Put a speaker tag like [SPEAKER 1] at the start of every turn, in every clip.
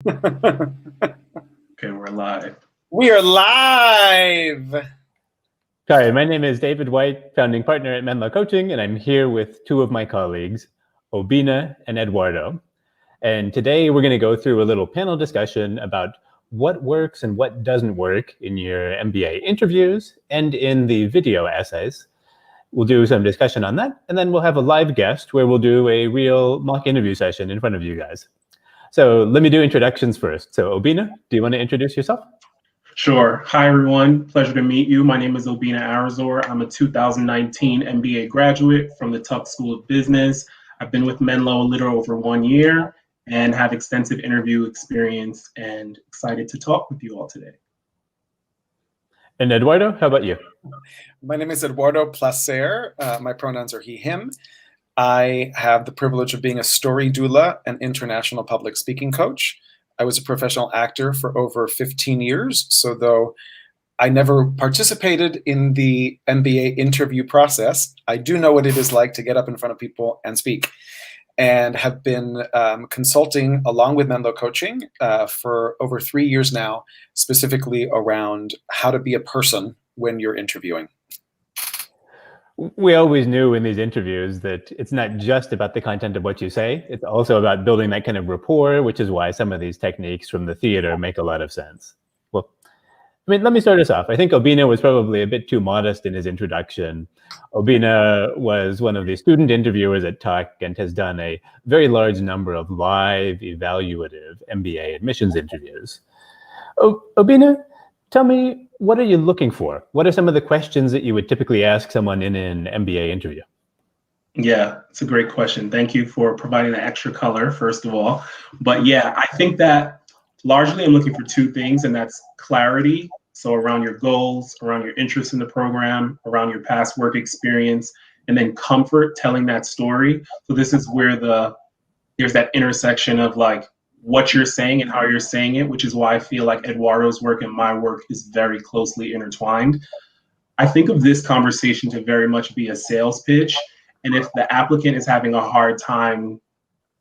[SPEAKER 1] Okay, we're live.
[SPEAKER 2] We are live.
[SPEAKER 3] Hi, my name is David White, founding partner at Menlo Coaching, and I'm here with two of my colleagues, Obina and Eduardo. And today we're going to go through a little panel discussion about what works and what doesn't work in your MBA interviews and in the video essays. We'll do some discussion on that, and then we'll have a live guest where we'll do a real mock interview session in front of you guys. So let me do introductions first. So Obina, do you want to introduce yourself?
[SPEAKER 1] Sure. Hi, everyone. Pleasure to meet you. My name is Obina Arizor. I'm a 2019 MBA graduate from the Tuck School of Business. I've been with Menlo a little over 1 year and have extensive interview experience and excited to talk with you all today.
[SPEAKER 3] And Eduardo, how about you?
[SPEAKER 2] My name is Eduardo Placer. My pronouns are he, him. I have the privilege of being a story doula and international public speaking coach. I was a professional actor for over 15 years. So though I never participated in the MBA interview process, I do know what it is like to get up in front of people and speak, and have been consulting along with Menlo Coaching for over 3 years now, specifically around how to be a person when you're interviewing.
[SPEAKER 3] We always knew in these interviews that it's not just about the content of what you say, it's also about building that kind of rapport, which is why some of these techniques from the theater make a lot of sense. Well, let me start us off. I think Obina was probably a bit too modest in his introduction. Obina was one of the student interviewers at Tuck and has done a very large number of live evaluative MBA admissions interviews. Obina, tell me, what are you looking for? What are some of the questions that you would typically ask someone in an MBA interview?
[SPEAKER 1] Yeah, it's a great question. Thank you for providing the extra color, first of all. But yeah, I think that largely I'm looking for two things, and that's clarity. So around your goals, around your interest in the program, around your past work experience, and then comfort telling that story. So this is where there's that intersection of like what you're saying and how you're saying it, which is why I feel like Eduardo's work and my work is very closely intertwined. I think of this conversation to very much be a sales pitch. And if the applicant is having a hard time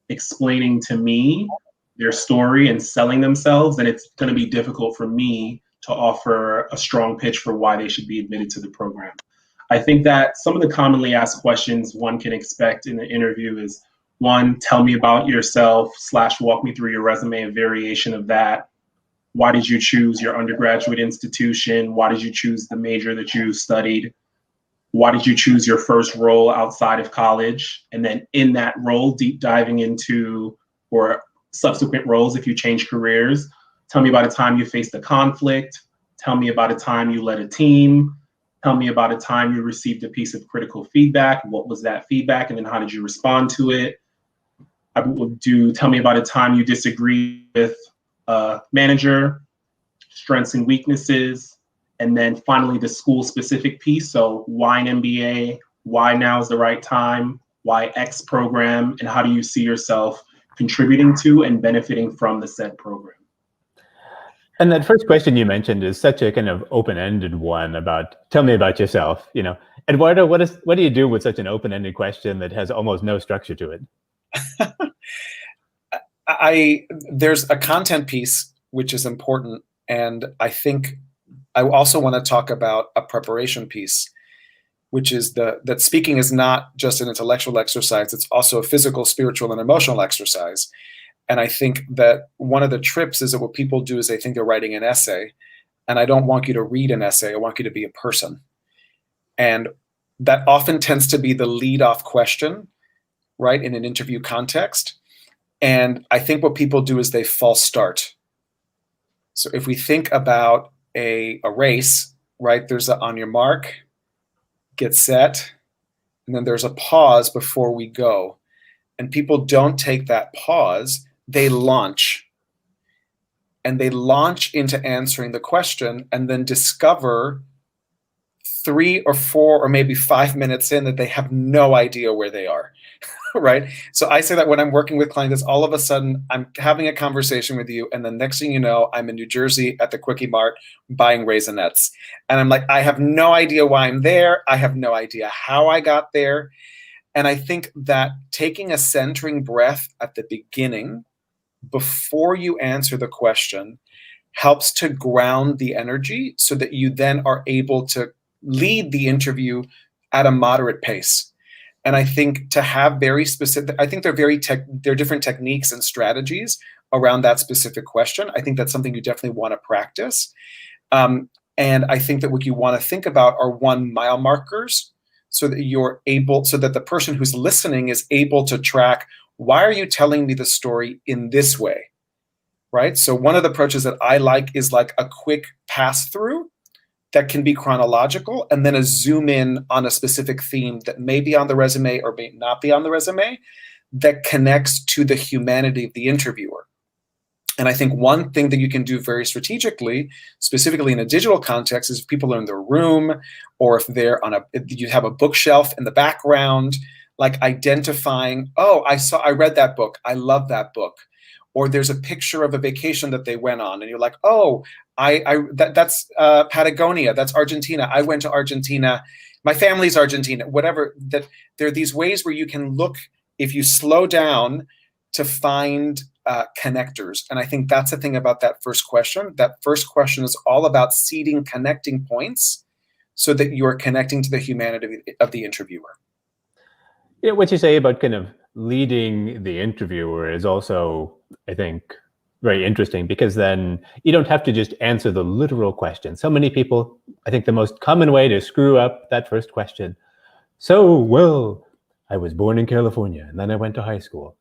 [SPEAKER 1] explaining to me their story and selling themselves, then it's going to be difficult for me to offer a strong pitch for why they should be admitted to the program. I think that some of the commonly asked questions one can expect in the interview is, one, tell me about yourself / walk me through your resume, a variation of that. Why did you choose your undergraduate institution? Why did you choose the major that you studied? Why did you choose your first role outside of college? And then in that role, deep diving into, or subsequent roles if you change careers. Tell me about a time you faced a conflict. Tell me about a time you led a team. Tell me about a time you received a piece of critical feedback. What was that feedback? And then how did you respond to it? I would do tell me about a time you disagree with a manager, strengths and weaknesses, and then finally the school specific piece. So why an MBA? Why now is the right time? Why X program? And how do you see yourself contributing to and benefiting from the said program?
[SPEAKER 3] And that first question you mentioned is such a kind of open-ended one about, tell me about yourself. You know, Eduardo, what do you do with such an open-ended question that has almost no structure to it?
[SPEAKER 2] There's a content piece which is important, and I think I also want to talk about a preparation piece, which is that speaking is not just an intellectual exercise, it's also a physical, spiritual, and emotional exercise. And I think that one of the trips is that what people do is they think they're writing an essay, and I don't want you to read an essay, I want you to be a person. And that often tends to be the lead-off question, right, in an interview context. And I think what people do is they false start. So if we think about a race, right, there's a on your mark, get set, and then there's a pause before we go. And people don't take that pause, they launch. And they launch into answering the question and then discover 3 or 4 or maybe 5 minutes in that they have no idea where they are. Right? So I say that when I'm working with clients, all of a sudden I'm having a conversation with you, and the next thing you know, I'm in New Jersey at the Quickie Mart buying Raisinets. And I'm like, I have no idea why I'm there. I have no idea how I got there. And I think that taking a centering breath at the beginning before you answer the question helps to ground the energy so that you then are able to lead the interview at a moderate pace. And I think to have very specific, I think there are different techniques and strategies around that specific question. I think that's something you definitely want to practice. And I think that what you want to think about are 1 mile markers so that the person who's listening is able to track, why are you telling me the story in this way, right? So one of the approaches that I like is like a quick pass through that can be chronological, and then a zoom in on a specific theme that may be on the resume or may not be on the resume that connects to the humanity of the interviewer. And I think one thing that you can do very strategically, specifically in a digital context, is if people are in their room, or if you have a bookshelf in the background, like identifying, oh, I read that book, I love that book. Or there's a picture of a vacation that they went on, and you're like, oh, that's Patagonia, that's Argentina. I went to Argentina. My family's Argentina. Whatever. That there are these ways where you can look, if you slow down, to find connectors. And I think that's the thing about that first question. That first question is all about seeding connecting points so that you're connecting to the humanity of the interviewer.
[SPEAKER 3] Yeah, what you say about kind of leading the interviewer is also, I think, very interesting, because then you don't have to just answer the literal question. So many people, I think the most common way to screw up that first question. So, well, I was born in California, and then I went to high school.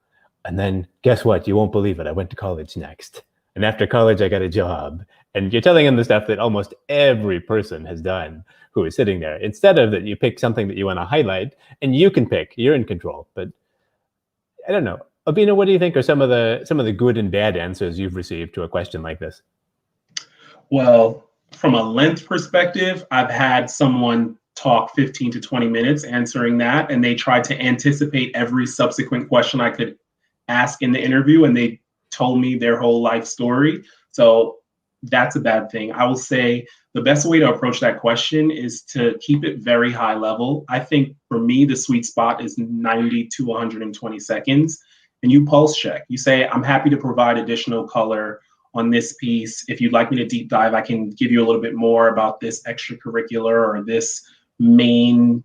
[SPEAKER 3] And then guess what? You won't believe it. I went to college next. And after college, I got a job. And you're telling them the stuff that almost every person has done who is sitting there. Instead of that, you pick something that you want to highlight, and you can pick. You're in control. But I don't know. Albina, what do you think are some of the good and bad answers you've received to a question like this?
[SPEAKER 1] Well, from a length perspective, I've had someone talk 15 to 20 minutes answering that, and they tried to anticipate every subsequent question I could ask in the interview, and they told me their whole life story. So that's a bad thing. I will say the best way to approach that question is to keep it very high level. I think for me, the sweet spot is 90 to 120 seconds. And you pulse check. You say, I'm happy to provide additional color on this piece. If you'd like me to deep dive, I can give you a little bit more about this extracurricular or this main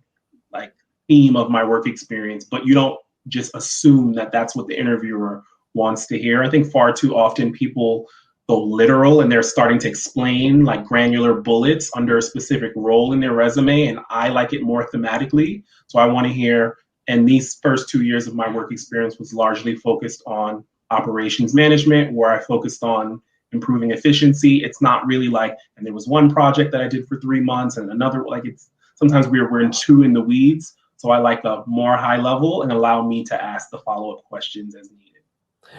[SPEAKER 1] theme of my work experience. But you don't just assume that that's what the interviewer wants to hear. I think far too often people go literal and they're starting to explain like granular bullets under a specific role in their resume. And I like it more thematically. So I want to hear, and these first 2 years of my work experience was largely focused on operations management, where I focused on improving efficiency. It's not really like, and there was one project that I did for 3 months and another, it's sometimes we're in the weeds. So I like a more high level and allow me to ask the follow-up questions as needed.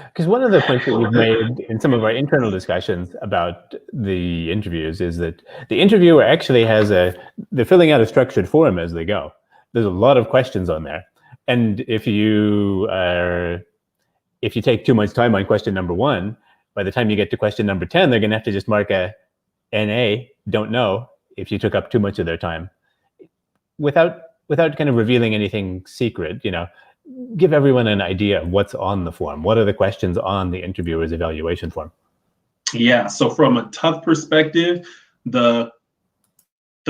[SPEAKER 3] Because one of the points that we've made in some of our internal discussions about the interviews is that the interviewer actually they're filling out a structured form as they go. There's a lot of questions on there. And if you take too much time on question number 1, by the time you get to question number 10, they're going to have to just mark a NA, don't know, if you took up too much of their time. Without kind of revealing anything secret, give everyone an idea of what's on the form. What are the questions on the interviewer's evaluation form?
[SPEAKER 1] Yeah, so from a tough perspective, the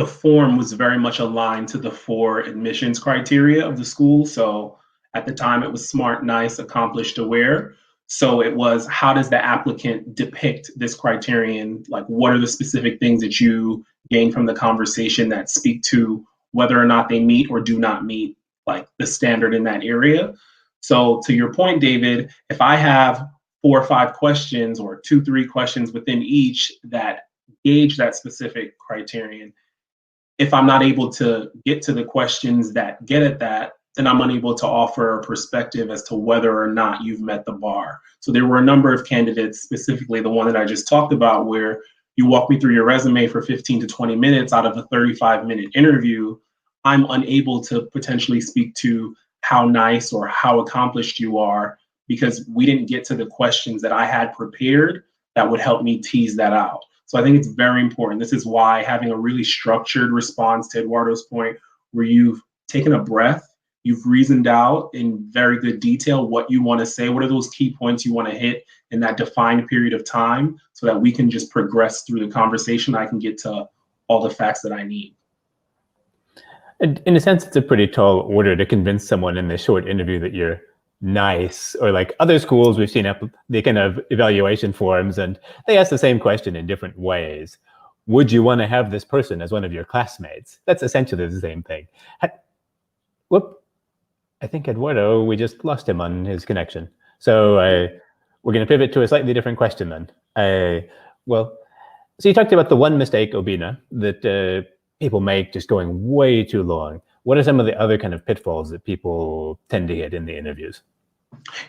[SPEAKER 1] form was very much aligned to the 4 admissions criteria of the school. So at the time it was smart, nice, accomplished, aware. So it was, how does the applicant depict this criterion? Like, what are the specific things that you gain from the conversation that speak to whether or not they meet or do not meet like the standard in that area? So to your point, David, if I have 4 or 5 questions or 2-3 questions within each that gauge that specific criterion, if I'm not able to get to the questions that get at that, then I'm unable to offer a perspective as to whether or not you've met the bar. So there were a number of candidates, specifically the one that I just talked about, where you walk me through your resume for 15 to 20 minutes out of a 35-minute interview. I'm unable to potentially speak to how nice or how accomplished you are because we didn't get to the questions that I had prepared that would help me tease that out. So I think it's very important. This is why having a really structured response, to Eduardo's point, where you've taken a breath, you've reasoned out in very good detail what you want to say, what are those key points you want to hit in that defined period of time, so that we can just progress through the conversation. I can get to all the facts that I need.
[SPEAKER 3] In a sense, it's a pretty tall order to convince someone in this short interview that you're nice, or like other schools we've seen up the kind of evaluation forms, and they ask the same question in different ways. Would you want to have this person as one of your classmates? That's essentially the same thing. Whoop, I think Eduardo, we just lost him on his connection. So we're going to pivot to a slightly different question then. Well, so you talked about the one mistake, Obina, that people make just going way too long. What are some of the other kind of pitfalls that people tend to hit in the interviews?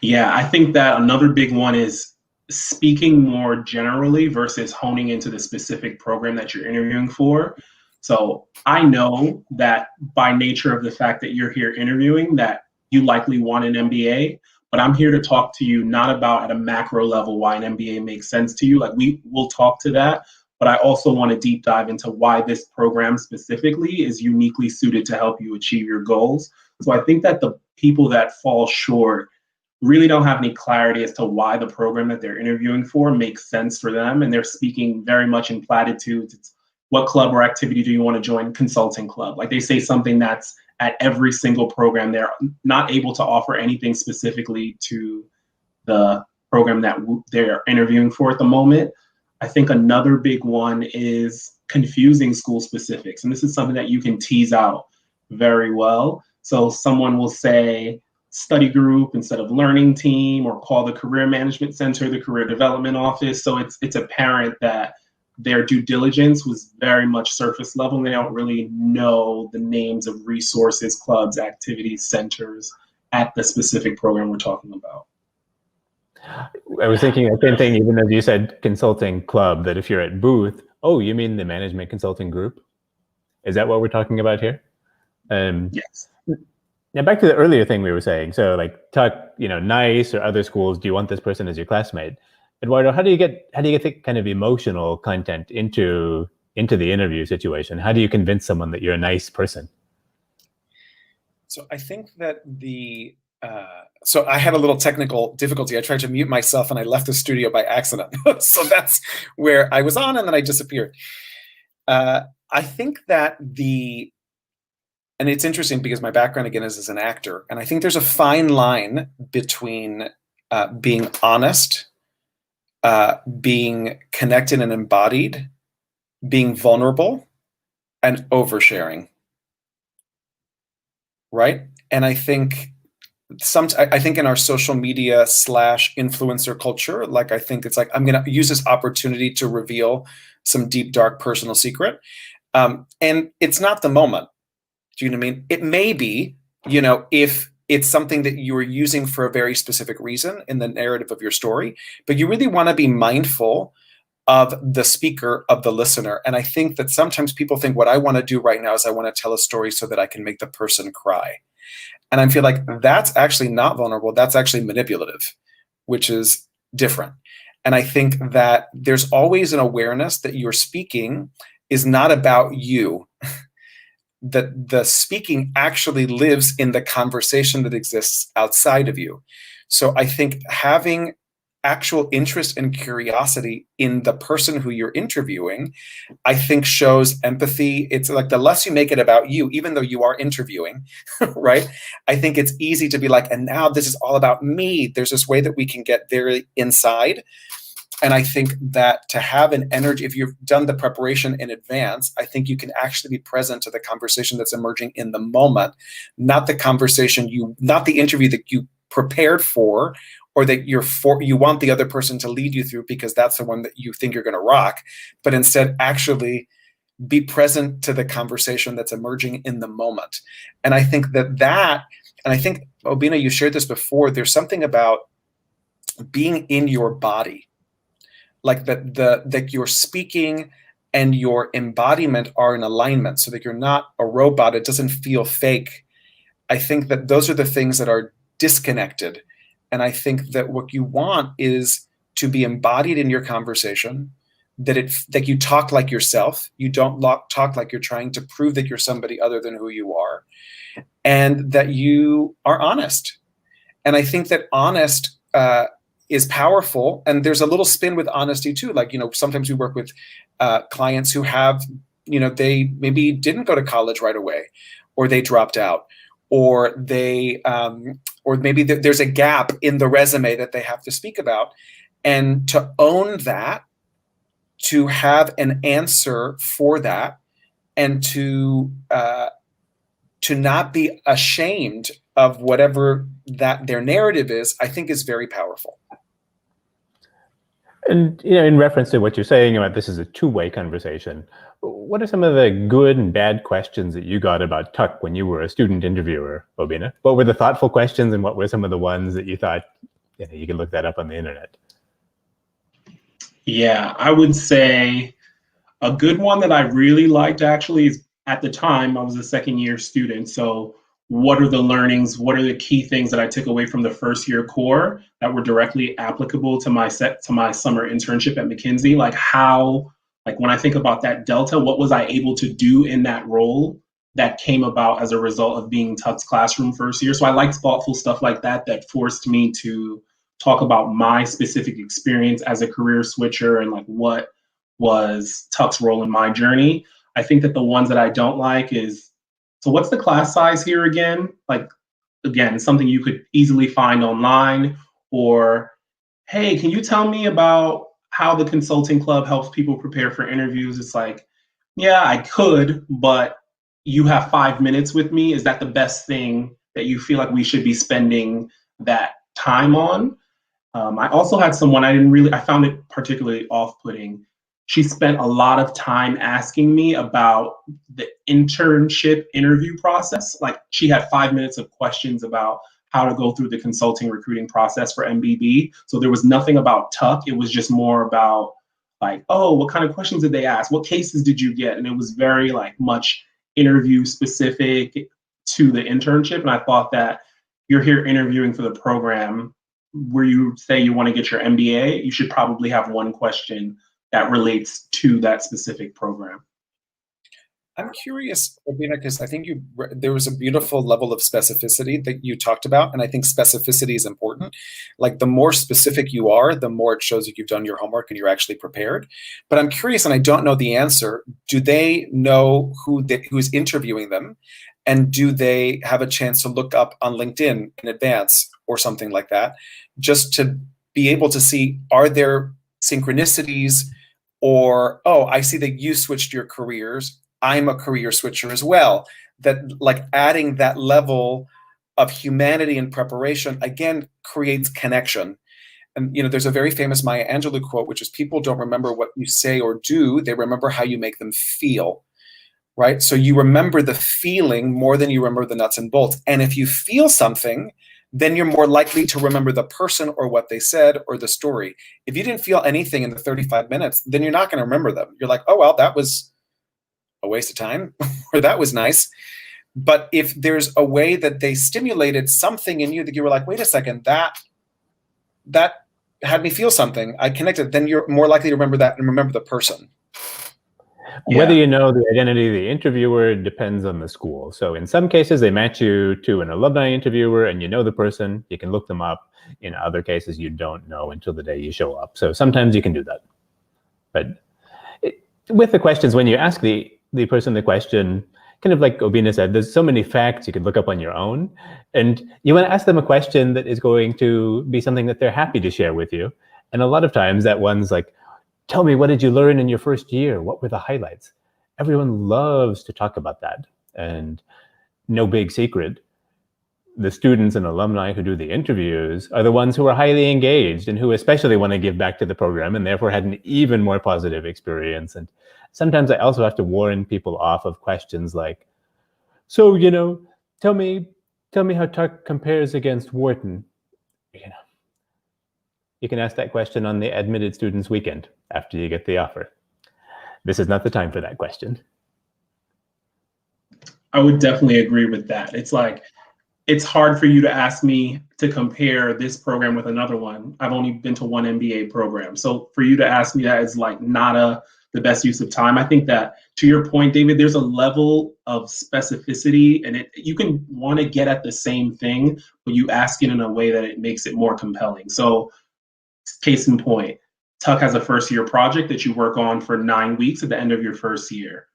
[SPEAKER 1] Yeah, I think that another big one is speaking more generally versus honing into the specific program that you're interviewing for. So I know that by nature of the fact that you're here interviewing, that you likely want an MBA, but I'm here to talk to you not about at a macro level why an MBA makes sense to you. Like, we will talk to that, but I also want to deep dive into why this program specifically is uniquely suited to help you achieve your goals. So I think that the people that fall short really don't have any clarity as to why the program that they're interviewing for makes sense for them. And they're speaking very much in platitudes. It's, what club or activity do you want to join? Consulting club. Like, they say something that's at every single program. They're not able to offer anything specifically to the program that they're interviewing for at the moment. I think another big one is confusing school specifics. And this is something that you can tease out very well. So someone will say study group instead of learning team, or call the career management center the career development office. So it's apparent that their due diligence was very much surface level, and they don't really know the names of resources, clubs, activities, centers at the specific program we're talking about.
[SPEAKER 3] I was thinking the same thing, even as you said consulting club, that if you're at Booth, oh, you mean the management consulting group? Is that what we're talking about here?
[SPEAKER 1] Yes.
[SPEAKER 3] Now back to the earlier thing we were saying. So like talk, NICE or other schools, do you want this person as your classmate? Eduardo, how do you get the kind of emotional content into the interview situation? How do you convince someone that you're a nice person?
[SPEAKER 2] So I think that so I had a little technical difficulty. I tried to mute myself and I left the studio by accident. So that's where I was on, and then I disappeared. I think that and it's interesting because my background again is as an actor, and I think there's a fine line between being honest, being connected and embodied, being vulnerable, and oversharing. Right? And I think in our social media / influencer culture, like, I think it's like, I'm going to use this opportunity to reveal some deep, dark personal secret. And it's not the moment. Do you know what I mean? It may be, if it's something that you are using for a very specific reason in the narrative of your story, but you really want to be mindful of the speaker, of the listener. And I think that sometimes people think what I want to do right now is I want to tell a story so that I can make the person cry. And I feel like that's actually not vulnerable. That's actually manipulative, which is different. And I think that there's always an awareness that your speaking is not about you, that the speaking actually lives in the conversation that exists outside of you. So I think having actual interest and curiosity in the person who you're interviewing, I think shows empathy. It's like, the less you make it about you, even though you are interviewing, right? I think it's easy to be like, and now this is all about me. There's this way that we can get very inside. And I think that to have an energy, if you've done the preparation in advance, I think you can actually be present to the conversation that's emerging in the moment, not the not the interview that you prepared for, or that you want the other person to lead you through because that's the one that you think you're going to rock, but instead actually be present to the conversation that's emerging in the moment. And I think and I think, Obina, you shared this before, there's something about being in your body, like that your speaking and your embodiment are in alignment so that you're not a robot. It doesn't feel fake. I think that those are the things that are disconnected. And I think that what you want is to be embodied in your conversation, that you talk like yourself. You don't talk like you're trying to prove that you're somebody other than who you are. and that you are honest. And I think that honest is powerful. And there's a little spin with honesty too. Like, sometimes we work with clients who have, they maybe didn't go to college right away, or they dropped out, or or maybe there's a gap in the resume that they have to speak about. And to own that, to have an answer for that, and to not be ashamed of whatever that their narrative is, I think is very powerful.
[SPEAKER 3] And in reference to what you're saying about this is a two-way conversation, what are some of the good and bad questions that you got about Tuck when you were a student interviewer, Obina? What were the thoughtful questions, and what were some of the ones that you thought you could look that up on the internet?
[SPEAKER 1] Yeah, I would say a good one that I really liked actually is, at the time I was a second year student. So what are the learnings? What are the key things that I took away from the first year core that were directly applicable to my summer internship at McKinsey? Like when I think about that delta, what was I able to do in that role that came about as a result of being Tuck's classroom first year? So I liked thoughtful stuff like that forced me to talk about my specific experience as a career switcher and like what was Tuck's role in my journey. I think that the ones that I don't like is, so what's the class size here again? Like, again, something you could easily find online, or, hey, can you tell me about how the consulting club helps people prepare for interviews? It's like, yeah, I could, but you have 5 minutes with me. Is that the best thing that you feel like we should be spending that time on? I also had someone I found it particularly off-putting. She spent a lot of time asking me about the internship interview process. Like, she had 5 minutes of questions about how to go through the consulting recruiting process for MBB. So there was nothing about Tuck. It was just more about like, oh, what kind of questions did they ask? What cases did you get? And it was very like much interview specific to the internship. And I thought that you're here interviewing for the program where you say you want to get your MBA, you should probably have one question that relates to that specific program.
[SPEAKER 2] I'm curious, Obina, because I think there was a beautiful level of specificity that you talked about, and I think specificity is important. Like, the more specific you are, the more it shows that you've done your homework and you're actually prepared. But I'm curious, and I don't know the answer, do they know who's interviewing them? And do they have a chance to look up on LinkedIn in advance or something like that, just to be able to see, are there synchronicities, or, oh, I see that you switched your careers, I'm a career switcher as well. That, like, adding that level of humanity and preparation, again, creates connection. And, there's a very famous Maya Angelou quote, which is, people don't remember what you say or do, they remember how you make them feel, right? So you remember the feeling more than you remember the nuts and bolts. And if you feel something, then you're more likely to remember the person or what they said or the story. If you didn't feel anything in the 35 minutes, then you're not going to remember them. You're like, oh, well, that was a waste of time, or that was nice. But if there's a way that they stimulated something in you that you were like, wait a second, that had me feel something, I connected, then you're more likely to remember that and remember the person.
[SPEAKER 3] Yeah. Whether you know the identity of the interviewer depends on the school. So in some cases, they match you to an alumni interviewer and you know the person, you can look them up. In other cases, you don't know until the day you show up. So sometimes you can do that. But with the questions, when you ask the person the question, kind of like Obina said, there's so many facts you could look up on your own. And you want to ask them a question that is going to be something that they're happy to share with you. And a lot of times that one's like, tell me, what did you learn in your first year? What were the highlights? Everyone loves to talk about that. And no big secret, the students and alumni who do the interviews are the ones who are highly engaged and who especially want to give back to the program and therefore had an even more positive experience. And sometimes I also have to warn people off of questions like, so, tell me how Tuck compares against Wharton. You can ask that question on the admitted students weekend after you get the offer. This is not the time for that question.
[SPEAKER 1] I would definitely agree with that. It's like, it's hard for you to ask me to compare this program with another one. I've only been to one MBA program. So for you to ask me that is like not a the best use of time. I think that, to your point, David, there's a level of specificity, and you can want to get at the same thing, but you ask it in a way that it makes it more compelling. So, case in point, Tuck has a first-year project that you work on for 9 weeks at the end of your first year.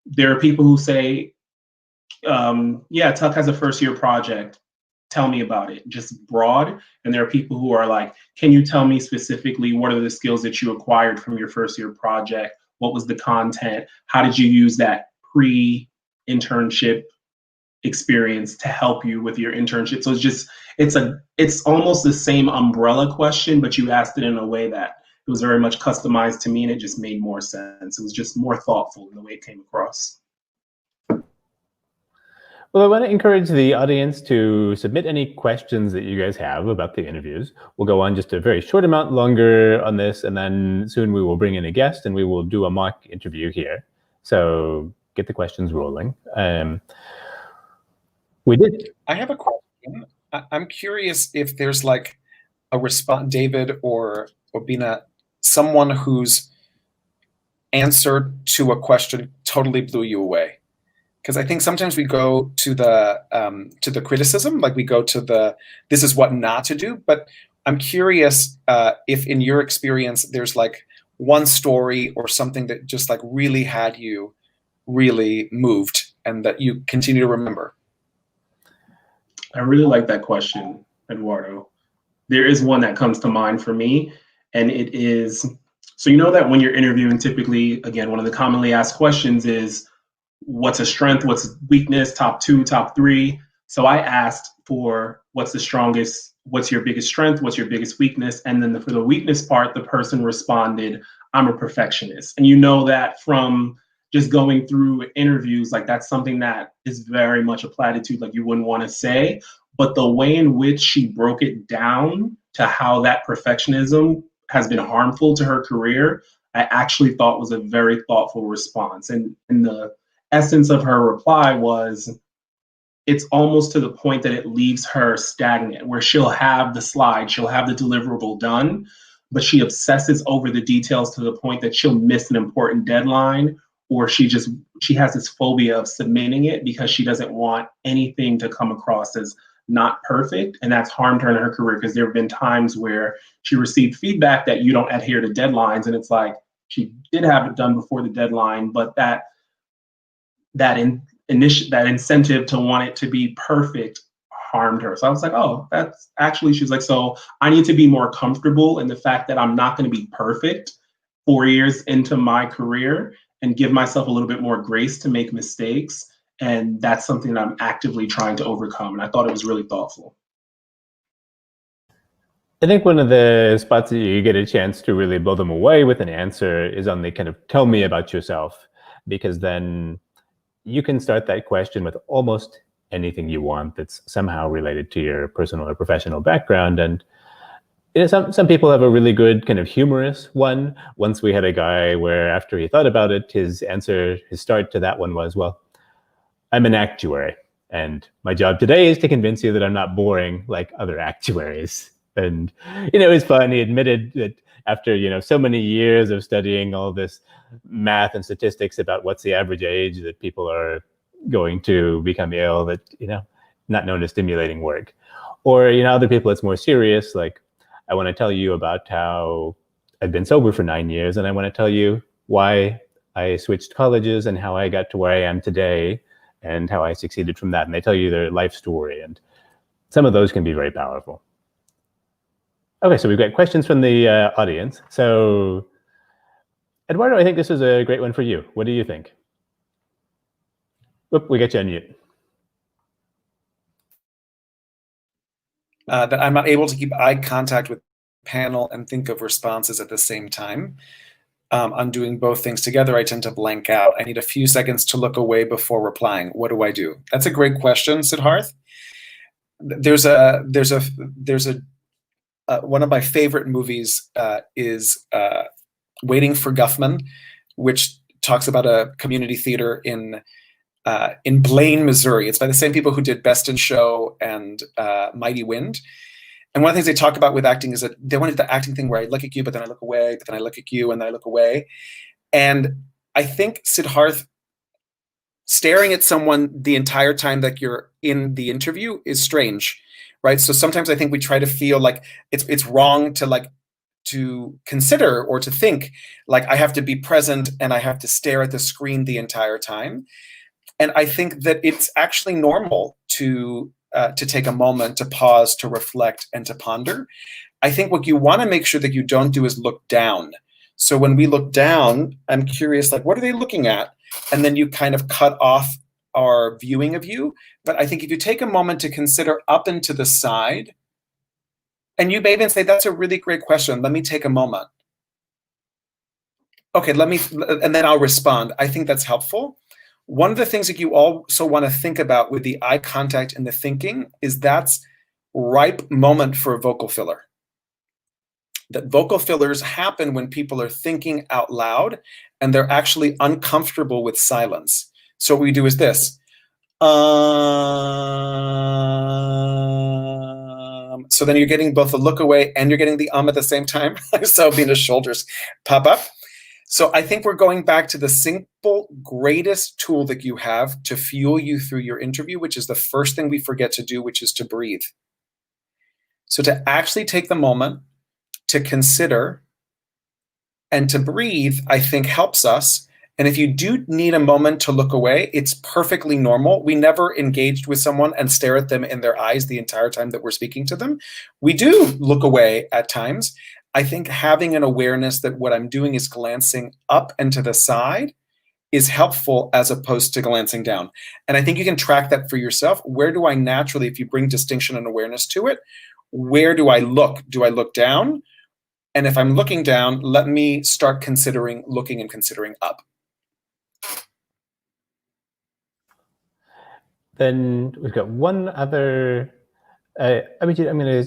[SPEAKER 1] There are people who say, yeah, Tuck has a first-year project. Tell me about it, just broad. And there are people who are like, can you tell me specifically what are the skills that you acquired from your first year project? What was the content? How did you use that pre-internship experience to help you with your internship? So it's almost the same umbrella question, but you asked it in a way that it was very much customized to me, and it just made more sense. It was just more thoughtful in the way it came across.
[SPEAKER 3] Well, I want to encourage the audience to submit any questions that you guys have about the interviews. We'll go on just a very short amount longer on this, and then soon we will bring in a guest and we will do a mock interview here. So get the questions rolling. We did.
[SPEAKER 2] I have a question. I'm curious if there's like a response, David or Bina, someone whose answer to a question totally blew you away. Because I think sometimes we go to the criticism, like we go to this is what not to do. But I'm curious if in your experience, there's like one story or something that just like really had you really moved and that you continue to remember.
[SPEAKER 1] I really like that question, Eduardo. There is one that comes to mind for me, and it is, so you know that when you're interviewing, typically, again, one of the commonly asked questions is, what's a strength, what's a weakness, top 2, top 3. So I asked for what's the strongest, what's your biggest strength, what's your biggest weakness? And then for the weakness part, the person responded, I'm a perfectionist. And you know that from just going through interviews, like that's something that is very much a platitude, like you wouldn't want to say. But the way in which she broke it down to how that perfectionism has been harmful to her career, I actually thought was a very thoughtful response. And the essence of her reply was, it's almost to the point that it leaves her stagnant, where she'll have the slide, she'll have the deliverable done, but she obsesses over the details to the point that she'll miss an important deadline, or she has this phobia of submitting it because she doesn't want anything to come across as not perfect. And that's harmed her in her career, because there have been times where she received feedback that you don't adhere to deadlines. And it's like, she did have it done before the deadline, but that incentive to want it to be perfect harmed her. So I was like, oh, that's actually, she was like, so I need to be more comfortable in the fact that I'm not going to be perfect 4 years into my career, and give myself a little bit more grace to make mistakes. And that's something that I'm actively trying to overcome. And I thought it was really thoughtful.
[SPEAKER 3] I think one of the spots that you get a chance to really blow them away with an answer is on the kind of tell me about yourself, because then you can start that question with almost anything you want that's somehow related to your personal or professional background. And some people have a really good kind of humorous one. Once we had a guy where after he thought about it, his start to that one was, well, I'm an actuary, and my job today is to convince you that I'm not boring like other actuaries. And, it was fun. He admitted that after, so many years of studying all this math and statistics about what's the average age that people are going to become ill, that, not known as stimulating work. Or, other people, it's more serious. Like, I want to tell you about how I've been sober for 9 years, and I want to tell you why I switched colleges and how I got to where I am today and how I succeeded from that. And they tell you their life story. And some of those can be very powerful. Okay, so we've got questions from the audience. So, Eduardo, I think this is a great one for you. What do you think? Oop, we got you on mute.
[SPEAKER 2] That I'm not able to keep eye contact with the panel and think of responses at the same time. I'm doing both things together. I tend to blank out. I need a few seconds to look away before replying. What do I do? That's a great question, Siddharth. There's a one of my favorite movies is Waiting for Guffman, which talks about a community theater in Blaine, Missouri. It's by the same people who did Best in Show and Mighty Wind. And one of the things they talk about with acting is that they wanted the acting thing where I look at you, but then I look away, but then I look at you, and then I look away. And I think, Siddharth, staring at someone the entire time that you're in the interview is strange, right? So sometimes I think we try to feel like it's wrong to consider or to think like I have to be present and I have to stare at the screen the entire time. And I think that it's actually normal to take a moment to pause, to reflect, and to ponder. I think what you want to make sure that you don't do is look down. So when we look down, I'm curious, like, what are they looking at? And then you kind of cut off our viewing of you. But I think if you take a moment to consider up and to the side, and you may even say, that's a really great question. Let me take a moment. Okay, and then I'll respond. I think that's helpful. One of the things that you also want to think about with the eye contact and the thinking is that's ripe moment for a vocal filler. That vocal fillers happen when people are thinking out loud and they're actually uncomfortable with silence. So what we do is this. So then you're getting both a look away and you're getting the at the same time. So Bina's shoulders pop up. So I think we're going back to the simple, greatest tool that you have to fuel you through your interview, which is the first thing we forget to do, which is to breathe. So to actually take the moment to consider and to breathe, I think helps us. And if you do need a moment to look away, it's perfectly normal. We never engaged with someone and stare at them in their eyes the entire time that we're speaking to them. We do look away at times. I think having an awareness that what I'm doing is glancing up and to the side is helpful as opposed to glancing down. And I think you can track that for yourself. Where do I naturally, if you bring distinction and awareness to it, where do I look? Do I look down? And if I'm looking down, let me start considering looking and considering up.
[SPEAKER 3] Then we've got one other, I'm going to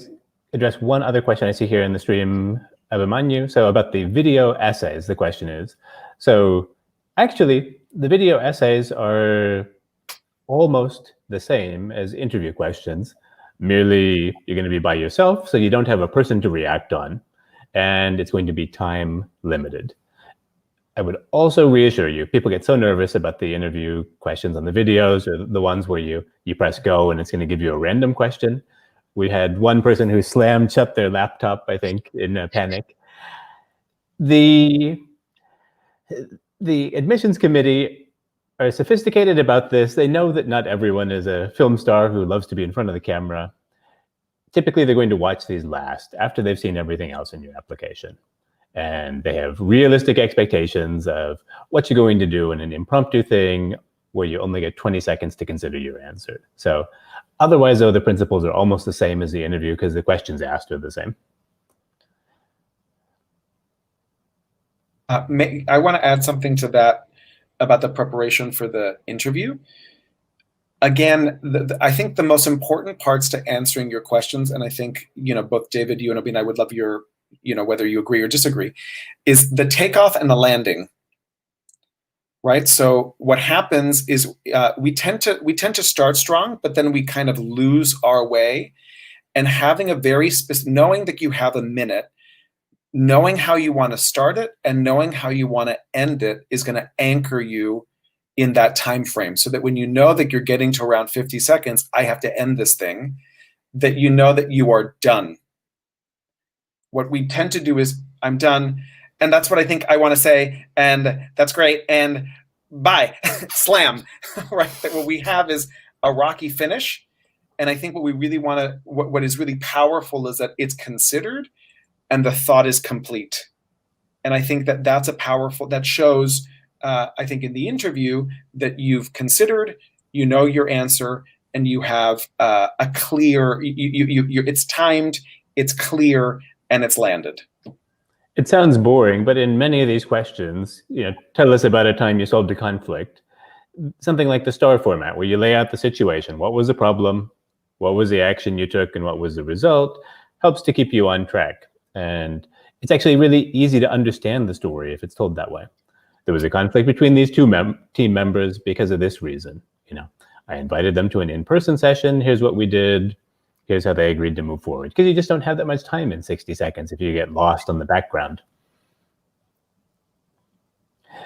[SPEAKER 3] address one other question I see here in the stream, Abhimanyu. So about the video essays, the question is. So actually, the video essays are almost the same as interview questions. Merely, you're going to be by yourself, so you don't have a person to react on, and it's going to be time limited. I would also reassure you, people get so nervous about the interview questions on the videos or the ones where you press go and it's going to give you a random question. We had one person who slammed shut their laptop, I think, in a panic. The admissions committee are sophisticated about this. They know that not everyone is a film star who loves to be in front of the camera. Typically, they're going to watch these last after they've seen everything else in your application. And they have realistic expectations of what you're going to do in an impromptu thing where you only get 20 seconds to consider your answer. So otherwise, though, the principles are almost the same as the interview because the questions asked are the same.
[SPEAKER 2] I want to add something to that about the preparation for the interview. Again, I think the most important parts to answering your questions, and I think, both David, you and Obin, I would love your, whether you agree or disagree, is the takeoff and the landing, right? So what happens is we tend to start strong, but then we kind of lose our way. And having a very specific, knowing that you have a minute, knowing how you want to start it and knowing how you want to end it is going to anchor you in that time frame, so that when you know that you're getting to around 50 seconds, I have to end this thing, that you know that you are done. What we tend to do is, I'm done, and that's what I think I want to say, and that's great, and bye, slam, right? That what we have is a rocky finish, and I think what we really want to, what is really powerful is that it's considered, and the thought is complete. And I think that that's a powerful, that shows, I think in the interview, that you've considered, you know your answer, and you have a clear, it's timed, it's clear, and it's landed.
[SPEAKER 3] It sounds boring, but in many of these questions, tell us about a time you solved a conflict. Something like the STAR format, where you lay out the situation. What was the problem? What was the action you took? And what was the result? Helps to keep you on track. And it's actually really easy to understand the story if it's told that way. There was a conflict between these two team members because of this reason. I invited them to an in-person session. Here's what we did. Here's how they agreed to move forward. Because you just don't have that much time in 60 seconds if you get lost on the background.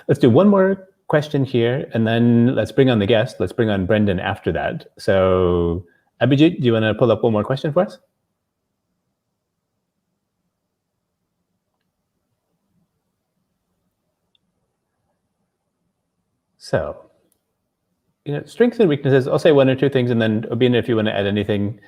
[SPEAKER 3] Let's do one more question here, and then let's bring on the guest. Let's bring on Brendan after that. So, Abhijit, do you want to pull up one more question for us? So, strengths and weaknesses. I'll say one or two things, and then Obina, if you want to add anything.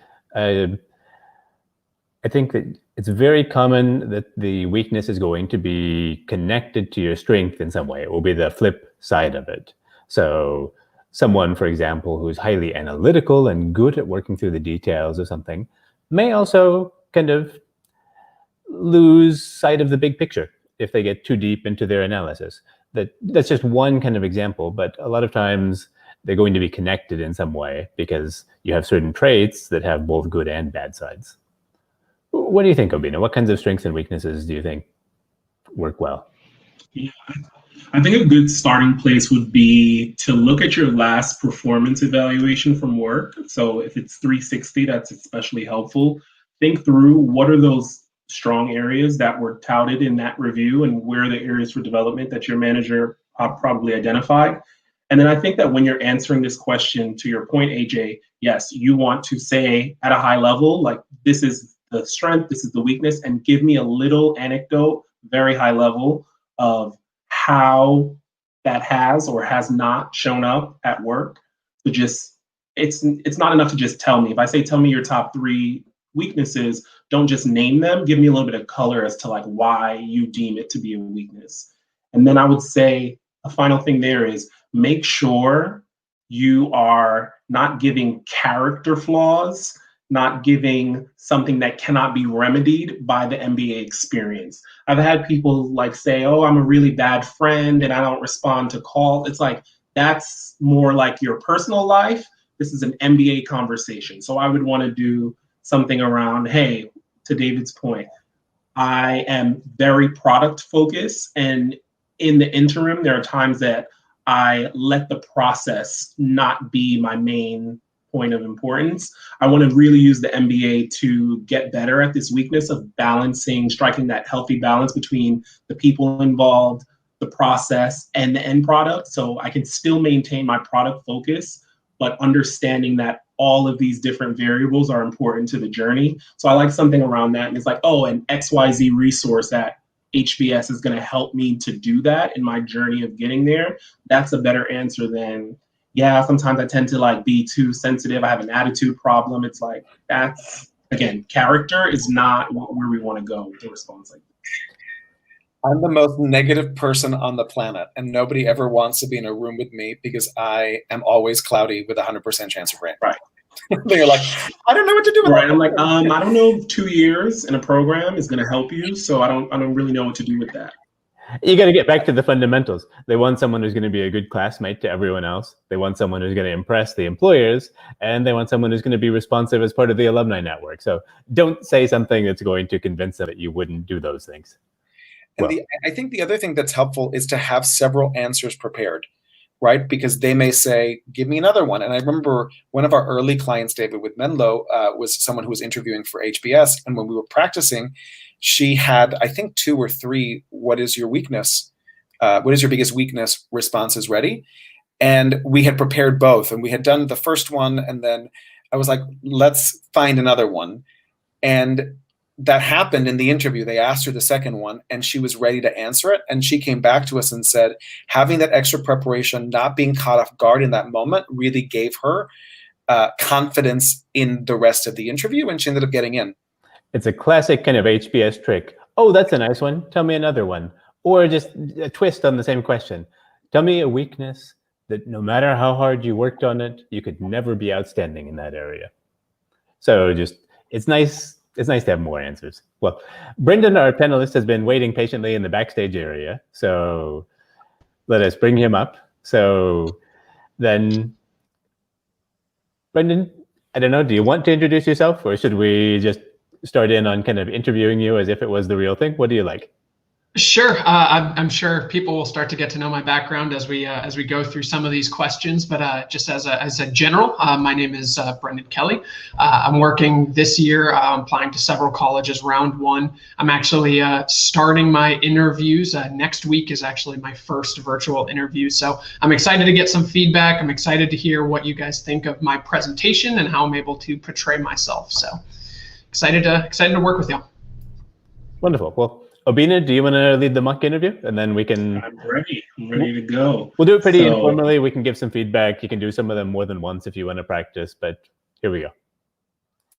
[SPEAKER 3] I think that it's very common that the weakness is going to be connected to your strength in some way. It will be the flip side of it. So someone, for example, who's highly analytical and good at working through the details of something may also kind of lose sight of the big picture if they get too deep into their analysis. That's just one kind of example, but a lot of times they're going to be connected in some way because you have certain traits that have both good and bad sides. What do you think, Obina? What kinds of strengths and weaknesses do you think work well?
[SPEAKER 1] Yeah, I think a good starting place would be to look at your last performance evaluation from work. So if it's 360, that's especially helpful. Think through what are those strong areas that were touted in that review and where are the areas for development that your manager probably identified. And then I think that when you're answering this question, to your point, AJ, yes, you want to say at a high level, like this is the strength, this is the weakness, and give me a little anecdote, very high level, of how that has or has not shown up at work. So just, it's not enough to just tell me. If I say, tell me your top 3 weaknesses, don't just name them, give me a little bit of color as to like why you deem it to be a weakness. And then I would say a final thing there is make sure you are not giving character flaws, not giving something that cannot be remedied by the MBA experience. I've had people like say, oh, I'm a really bad friend and I don't respond to calls. It's like, that's more like your personal life. This is an MBA conversation. So I would want to do something around, hey, to David's point, I am very product focused. And in the interim, there are times that I let the process not be my main point of importance. I want to really use the MBA to get better at this weakness of balancing, striking that healthy balance between the people involved, the process, and the end product. So I can still maintain my product focus, but understanding that all of these different variables are important to the journey. So I like something around that. And it's like, oh, an XYZ resource at HBS is going to help me to do that in my journey of getting there. That's a better answer than, yeah, sometimes I tend to like be too sensitive. I have an attitude problem. It's like, that's, again, character is not where we want to go with a response like that.
[SPEAKER 2] I'm the most negative person on the planet, and nobody ever wants to be in a room with me because I am always cloudy with 100% chance of rain.
[SPEAKER 1] Right.
[SPEAKER 2] They're like, I don't know what to do with
[SPEAKER 1] right.
[SPEAKER 2] that.
[SPEAKER 1] I'm like, I don't know if 2 years in a program is going to help you. So I don't really know what to do with that.
[SPEAKER 3] You got to get back to the fundamentals. They want someone who's going to be a good classmate to everyone else. They want someone who's going to impress the employers, and they want someone who's going to be responsive as part of the alumni network. So don't say something that's going to convince them that you wouldn't do those things.
[SPEAKER 2] And I think the other thing that's helpful is to have several answers prepared, right? Because they may say, give me another one. And I remember one of our early clients, David, with Menlo, was someone who was interviewing for HBS. And when we were practicing, she had, I think, 2 or 3, what is your weakness? What is your biggest weakness responses ready? And we had prepared both. And we had done the first one. And then I was like, let's find another one. And that happened in the interview. They asked her the second one, and she was ready to answer it. And she came back to us and said, having that extra preparation, not being caught off guard in that moment, really gave her confidence in the rest of the interview, and she ended up getting in.
[SPEAKER 3] It's a classic kind of HBS trick. Oh, that's a nice one. Tell me another one. Or just a twist on the same question. Tell me a weakness that no matter how hard you worked on it, you could never be outstanding in that area. So just, it's nice to have more answers. Well, Brendan, our panelist, has been waiting patiently in the backstage area. So let us bring him up. So then, Brendan, I don't know, do you want to introduce yourself, or should we just start in on kind of interviewing you as if it was the real thing? What do you like?
[SPEAKER 4] Sure. I'm sure people will start to get to know my background as we go through some of these questions. But just as a general, my name is Brendan Kelly. I'm working this year. I'm applying to several colleges. Round one. I'm actually starting my interviews. Next week is actually my first virtual interview. So I'm excited to get some feedback. I'm excited to hear what you guys think of my presentation and how I'm able to portray myself. So excited to work with y'all.
[SPEAKER 3] Wonderful. Well, Obina, do you want to lead the mock interview? And then we can...
[SPEAKER 1] I'm ready to go.
[SPEAKER 3] We'll do it pretty informally. We can give some feedback. You can do some of them more than once if you want to practice, but here we go.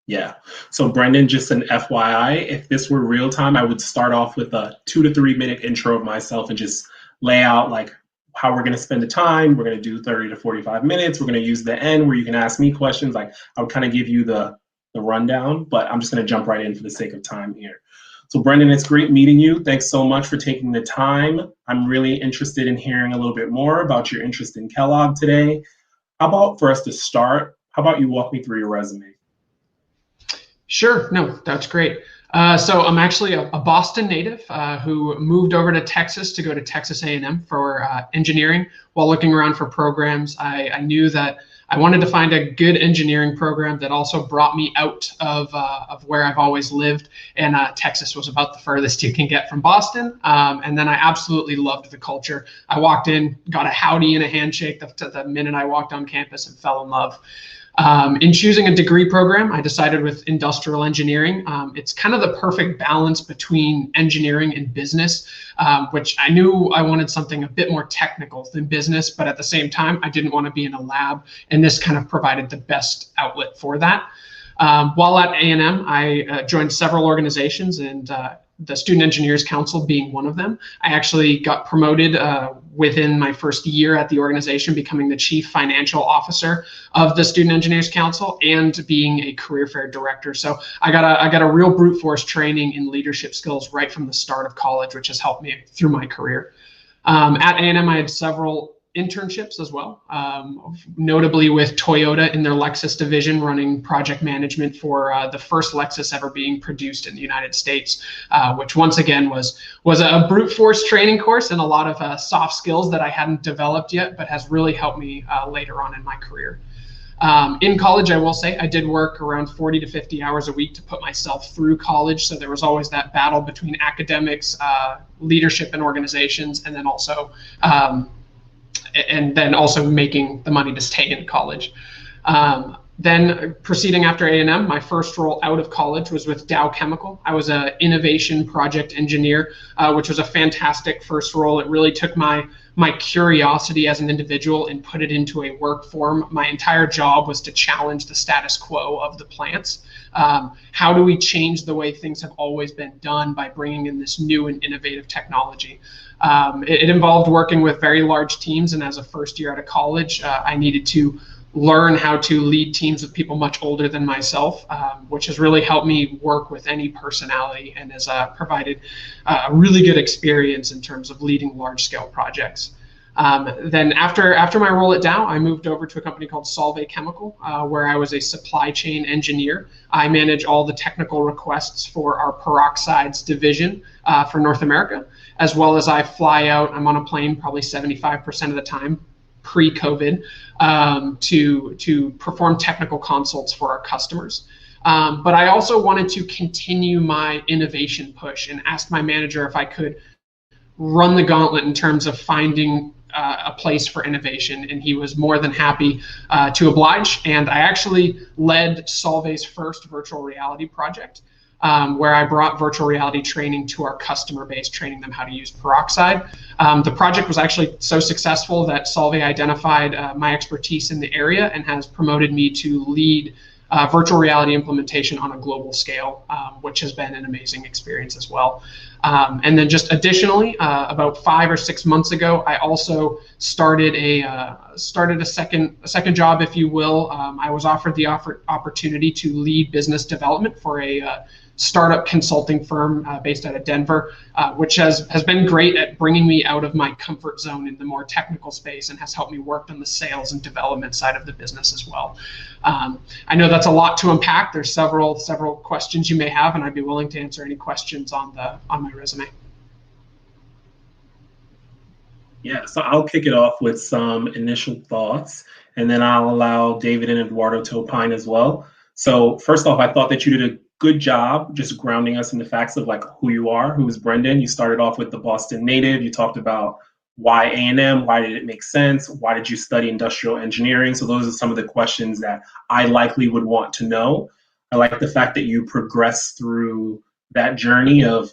[SPEAKER 1] Yeah. So Brendan, just an FYI, if this were real time, I would start off with a 2 to 3 minute intro of myself and just lay out like how we're going to spend the time. We're going to do 30 to 45 minutes. We're going to use the end where you can ask me questions. Like I would kind of give you the rundown, but I'm just going to jump right in for the sake of time here. So Brendan, it's great meeting you. Thanks so much for taking the time. I'm really interested in hearing a little bit more about your interest in Kellogg today. How about for us to start, how about you walk me through your resume?
[SPEAKER 4] Sure. No, that's great. So I'm actually a Boston native who moved over to Texas to go to Texas A&M for engineering. While looking around for programs, I knew that I wanted to find a good engineering program that also brought me out of where I've always lived. And Texas was about the furthest you can get from Boston. And then I absolutely loved the culture. I walked in, got a howdy and a handshake the minute I walked on campus and fell in love. In choosing a degree program, I decided with industrial engineering. It's kind of the perfect balance between engineering and business, which I knew I wanted something a bit more technical than business, but at the same time, I didn't want to be in a lab, and this kind of provided the best outlet for that. While at A&M, I joined several organizations, and the Student Engineers Council being one of them. I actually got promoted within my first year at the organization, becoming the Chief Financial Officer of the Student Engineers Council and being a career fair director. So I got a real brute force training in leadership skills right from the start of college, which has helped me through my career. At A&M, I had several internships as well, notably with Toyota in their Lexus division, running project management for the first Lexus ever being produced in the United States, which once again was a brute force training course and a lot of soft skills that I hadn't developed yet, but has really helped me later on in my career. In college, I will say I did work around 40 to 50 hours a week to put myself through college. So there was always that battle between academics, leadership and organizations, and then also making the money to stay in college. Then proceeding after A&M, my first role out of college was with Dow Chemical. I was an innovation project engineer, which was a fantastic first role. It really took my curiosity as an individual and put it into a work form. My entire job was to challenge the status quo of the plants. How do we change the way things have always been done by bringing in this new and innovative technology? It involved working with very large teams, and as a first year out of college, I needed to learn how to lead teams of people much older than myself, which has really helped me work with any personality and has provided a really good experience in terms of leading large-scale projects. Then after my role at Dow, I moved over to a company called Solvay Chemical, where I was a supply chain engineer. I manage all the technical requests for our peroxides division for North America, as well as I fly out. I'm on a plane probably 75% of the time, pre-COVID, to perform technical consults for our customers. But I also wanted to continue my innovation push and asked my manager if I could run the gauntlet in terms of finding a place for innovation, and he was more than happy to oblige. And I actually led Solvay's first virtual reality project, where I brought virtual reality training to our customer base, training them how to use peroxide. The project was actually so successful that Solvay identified my expertise in the area and has promoted me to lead virtual reality implementation on a global scale, which has been an amazing experience as well. And then just additionally, about 5 or 6 months ago, I also started a second job, if you will. I was offered the opportunity to lead business development for a startup consulting firm based out of Denver, which has been great at bringing me out of my comfort zone in the more technical space and has helped me work on the sales and development side of the business as well. I know that's a lot to unpack. There's several questions you may have, and I'd be willing to answer any questions on my resume.
[SPEAKER 1] Yeah, so I'll kick it off with some initial thoughts, and then I'll allow David and Eduardo to opine as well. So first off, I thought that you did a good job just grounding us in the facts of like who you are, who is Brendan. You started off with the Boston native. You talked about why A&M, why did it make sense? Why did you study industrial engineering? So those are some of the questions that I likely would want to know. I like the fact that you progressed through that journey of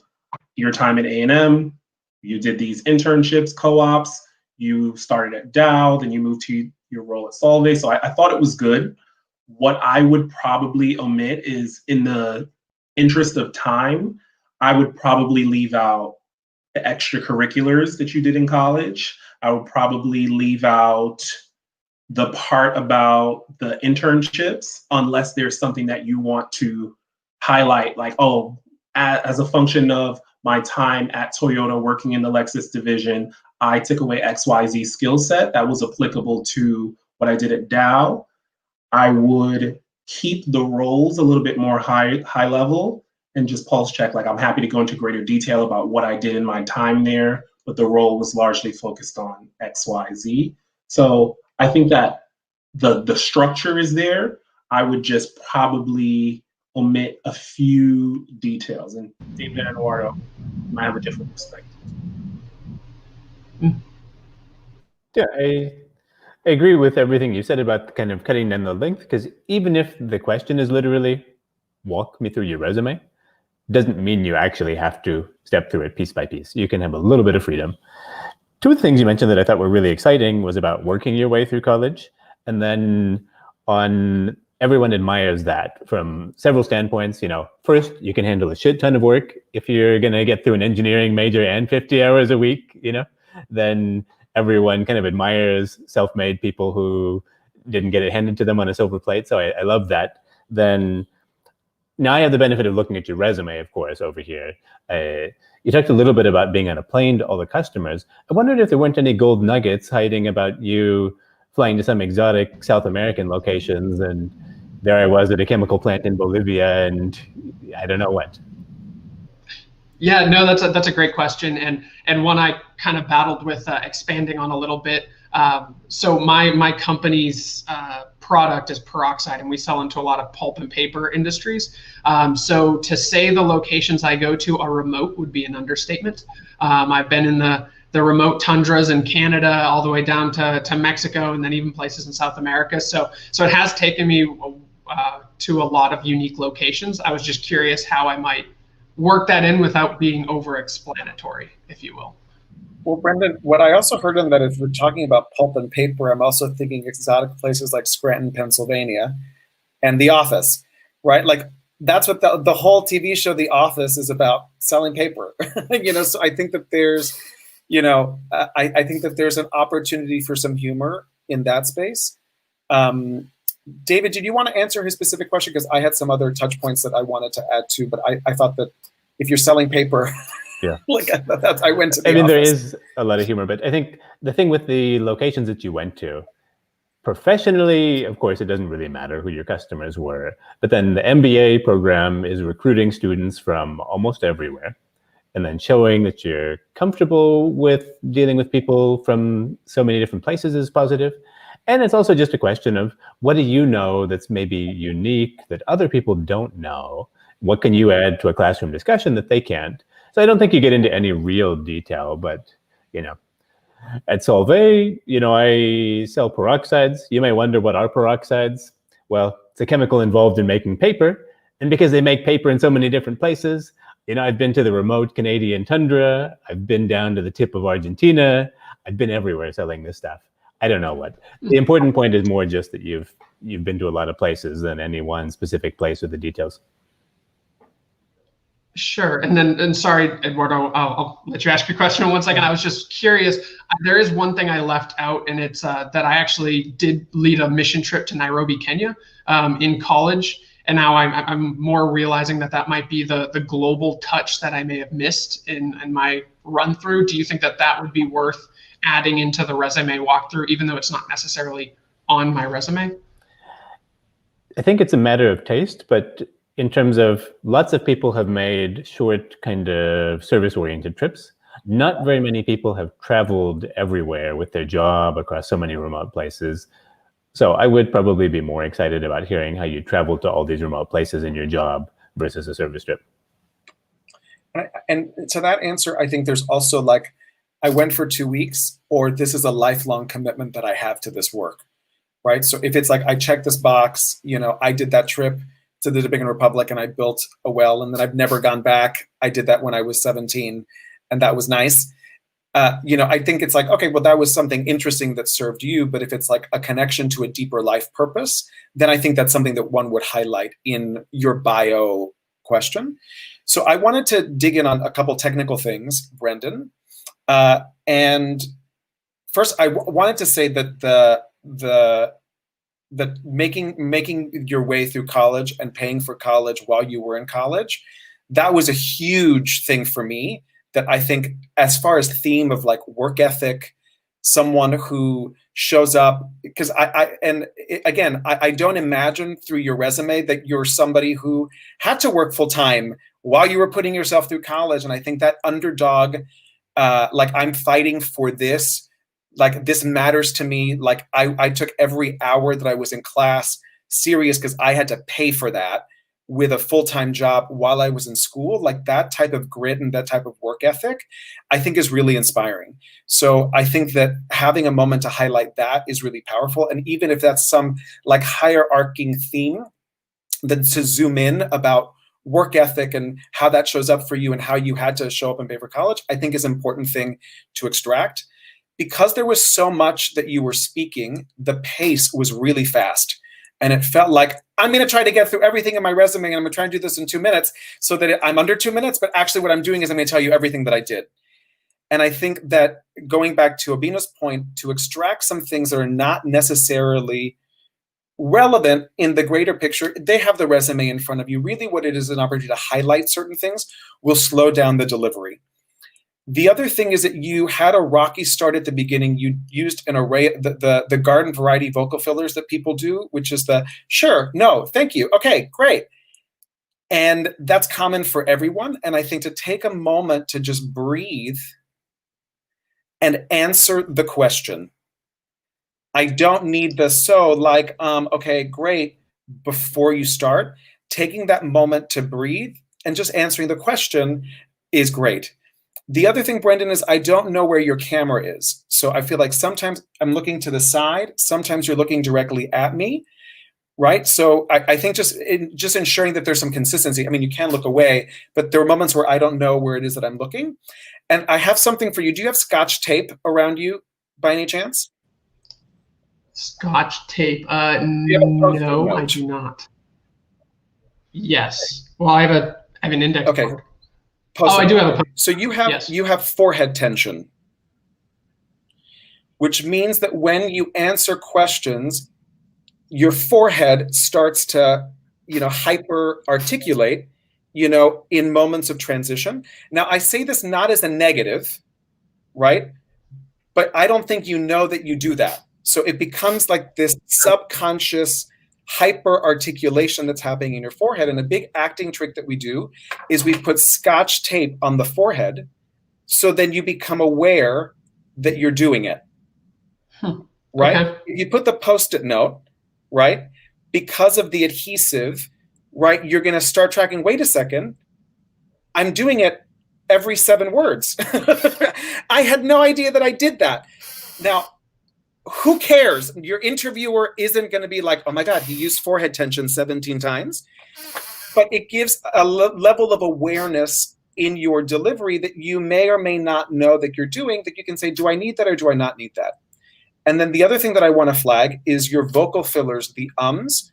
[SPEAKER 1] your time at A&M. You did these internships, co-ops, you started at Dow, then you moved to your role at Solvay. So I thought it was good. What I would probably omit is, in the interest of time, I would probably leave out the extracurriculars that you did in college. I would probably leave out the part about the internships, unless there's something that you want to highlight, like, oh, as a function of my time at Toyota working in the Lexus division, I took away XYZ skill set that was applicable to what I did at Dow. I would keep the roles a little bit more high level and just pulse check. Like, I'm happy to go into greater detail about what I did in my time there, but the role was largely focused on XYZ. So I think that the structure is there. I would just probably omit a few details, and David and Eduardo might have a different perspective.
[SPEAKER 3] Yeah, I agree with everything you said about kind of cutting down the length, because even if the question is literally, walk me through your resume, doesn't mean you actually have to step through it piece by piece. You can have a little bit of freedom. Two of the things you mentioned that I thought were really exciting was about working your way through college, and then on everyone admires that from several standpoints. You know, first, you can handle a shit ton of work. If you're going to get through an engineering major and 50 hours a week, you know, then everyone kind of admires self-made people who didn't get it handed to them on a silver plate. So I love that. Then now I have the benefit of looking at your resume, of course, over here. You talked a little bit about being on a plane to all the customers. I wondered if there weren't any gold nuggets hiding about you flying to some exotic South American locations, and there I was at a chemical plant in Bolivia, and I don't know what.
[SPEAKER 4] Yeah, no, that's a great question, and one I kind of battled with expanding on a little bit. So my company's product is peroxide, and we sell into a lot of pulp and paper industries. So to say the locations I go to are remote would be an understatement. I've been in the remote tundras in Canada, all the way down to Mexico, and then even places in South America. So it has taken me to a lot of unique locations. I was just curious how I might work that in without being over-explanatory, if you will.
[SPEAKER 2] Well, Brendan, what I also heard in that, if we're talking about pulp and paper, I'm also thinking exotic places like Scranton, Pennsylvania, and The Office, right? Like, that's what the whole TV show The Office is about, selling paper. So I think that there's, I think that there's an opportunity for some humor in that space. David, did you want to answer his specific question? Because I had some other touch points that I wanted to add to, but I thought that if you're selling paper,
[SPEAKER 3] yeah,
[SPEAKER 2] I went to The Office.
[SPEAKER 3] There is a lot of humor, but I think the thing with the locations that you went to, professionally, of course, it doesn't really matter who your customers were, but then the MBA program is recruiting students from almost everywhere, and then showing that you're comfortable with dealing with people from so many different places is positive. And it's also just a question of, what do you know that's maybe unique that other people don't know? What can you add to a classroom discussion that they can't? So I don't think you get into any real detail, but, at Solvay, I sell peroxides. You may wonder, what are peroxides? Well, it's a chemical involved in making paper. And because they make paper in so many different places, I've been to the remote Canadian tundra. I've been down to the tip of Argentina. I've been everywhere selling this stuff. I don't know what. The important point is more just that you've been to a lot of places than any one specific place with the details.
[SPEAKER 4] Sure. And sorry, Eduardo, I'll let you ask your question in 1 second. I was just curious. There is one thing I left out, and it's that I actually did lead a mission trip to Nairobi, Kenya in college. And now I'm more realizing that might be the global touch that I may have missed in my run through. Do you think that would be worth adding into the resume walkthrough, even though it's not necessarily on my resume?
[SPEAKER 3] I think it's a matter of taste, but in terms of, lots of people have made short kind of service-oriented trips. not very many people have traveled everywhere with their job across so many remote places. So I would probably be more excited about hearing how you traveled to all these remote places in your job versus a service trip.
[SPEAKER 2] And to that answer, I think there's also like, I went for 2 weeks, or this is a lifelong commitment that I have to this work, right? So if it's like, I checked this box, you know, I did that trip to the Dominican Republic and I built a well, and then I've never gone back. I did that when I was 17, and that was nice. You know, I think it's like, okay, well, that was something interesting that served you. But if it's like a connection to a deeper life purpose, then I think that's something that one would highlight in your bio question. So I wanted to dig in on a couple technical things, Brendan. And first, I wanted to say that the making your way through college and paying for college while you were in college, that was a huge thing for me. That I think, as far as theme of like work ethic, someone who shows up, because I don't imagine through your resume that you're somebody who had to work full time while you were putting yourself through college. And I think that underdog, like, I'm fighting for this, like, this matters to me. Like, I took every hour that I was in class serious because I had to pay for that with a full-time job while I was in school. Like, that type of grit and that type of work ethic, I think is really inspiring. So I think that having a moment to highlight that is really powerful. And even if that's some like hierarching theme, then to zoom in about work ethic and how that shows up for you and how you had to show up and pay for college, I think is an important thing to extract. Because there was so much that you were speaking, the pace was really fast. And it felt like, I'm going to try to get through everything in my resume, and I'm going to try and do this in 2 minutes so that I'm under 2 minutes. But actually what I'm doing is I'm going to tell you everything that I did. And I think that, going back to Abina's point, to extract some things that are not necessarily relevant in the greater picture, they have the resume in front of you. Really what it is, an opportunity to highlight certain things will slow down the delivery. The other thing is that you had a rocky start at the beginning. You used an array, the garden variety vocal fillers that people do, which is the sure, no, thank you, okay, great. And that's common for everyone. And I think to take a moment to just breathe and answer the question. I don't need the okay, great, before you start. Taking that moment to breathe and just answering the question is great. The other thing, Brendan, is I don't know where your camera is. So I feel like sometimes I'm looking to the side, sometimes you're looking directly at me, right? So I think just ensuring that there's some consistency. I mean, you can look away, but there are moments where I don't know where it is that I'm looking. And I have something for you. Do you have Scotch tape around you by any chance?
[SPEAKER 4] Scotch tape? No, I do not. Yes. Well, I have an index card. I do have a.
[SPEAKER 2] So you have forehead tension, which means that when you answer questions, your forehead starts to, hyper articulate, in moments of transition. Now, I say this not as a negative, right? But I don't think you know that you do that. So it becomes like this subconscious hyper articulation that's happening in your forehead. And a big acting trick that we do is we put Scotch tape on the forehead, so then you become aware that you're doing it. Right? Okay. If you put the Post-it note, right, because of the adhesive, right, you're going to start tracking, wait a second, I'm doing it every 7 words. I had no idea that I did that. Now, who cares? Your interviewer isn't going to be like, oh my God, he used forehead tension 17 times. But it gives a level of awareness in your delivery that you may or may not know that you're doing, that you can say, do I need that or do I not need that? And then the other thing that I want to flag is your vocal fillers, the ums,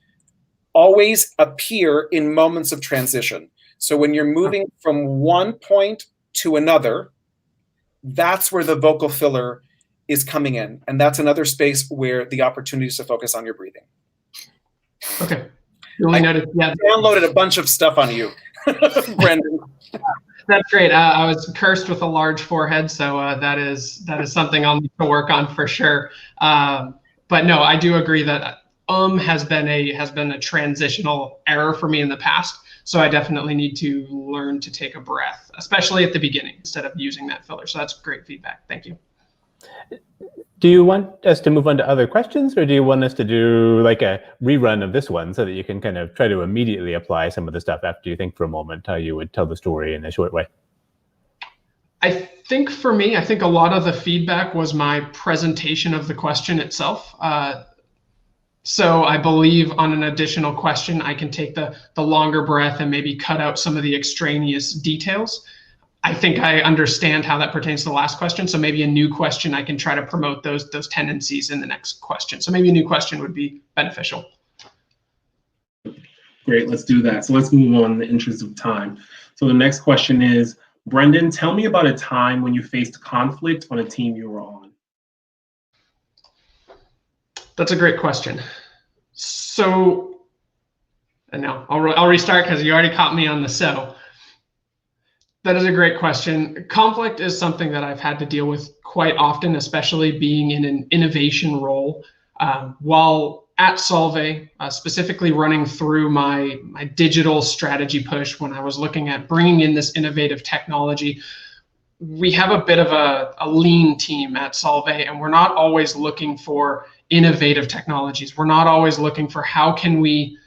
[SPEAKER 2] always appear in moments of transition. So when you're moving from one point to another, that's where the vocal filler is coming in. And that's another space where the opportunity is to focus on your breathing.
[SPEAKER 4] Okay. I
[SPEAKER 2] downloaded a bunch of stuff on you, Brendan.
[SPEAKER 4] That's great. I was cursed with a large forehead, so that is something I'll need to work on for sure. But no, I do agree that has been a transitional error for me in the past. So I definitely need to learn to take a breath, especially at the beginning, instead of using that filler. So that's great feedback. Thank you.
[SPEAKER 3] Do you want us to move on to other questions, or do you want us to do like a rerun of this one so that you can kind of try to immediately apply some of the stuff after you think for a moment how you would tell the story in a short way?
[SPEAKER 4] I think for me, I think a lot of the feedback was my presentation of the question itself. So I believe on an additional question, I can take the longer breath and maybe cut out some of the extraneous details. I think I understand how that pertains to the last question. So maybe a new question, I can try to promote those tendencies in the next question. So maybe a new question would be beneficial.
[SPEAKER 1] Great, let's do that. So let's move on in the interest of time. So the next question is, Brendan, tell me about a time when you faced conflict on a team you were on.
[SPEAKER 4] That's a great question. So, and now I'll restart because you already caught me on the so. That is a great question. Conflict is something that I've had to deal with quite often, especially being in an innovation role. While at Solvay, specifically running through my digital strategy push when I was looking at bringing in this innovative technology, we have a bit of a lean team at Solvay, and we're not always looking for innovative technologies. We're not always looking for how can we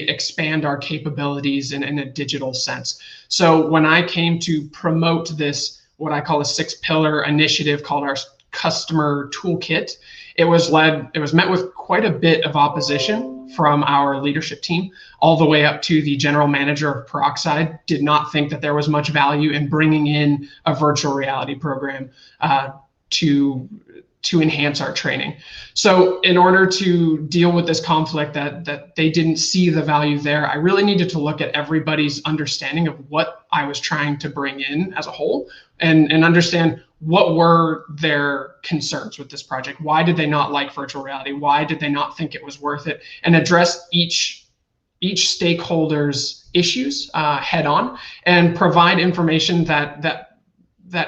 [SPEAKER 4] expand our capabilities in a digital sense. So when I came to promote this, what I call a 6-pillar initiative called our customer toolkit, it was met with quite a bit of opposition from our leadership team, all the way up to the general manager of Peroxide did not think that there was much value in bringing in a virtual reality program to enhance our training. So in order to deal with this conflict that they didn't see the value there, I really needed to look at everybody's understanding of what I was trying to bring in as a whole and understand what were their concerns with this project. Why did they not like virtual reality? Why did they not think it was worth it? And address each stakeholder's issues head on and provide information that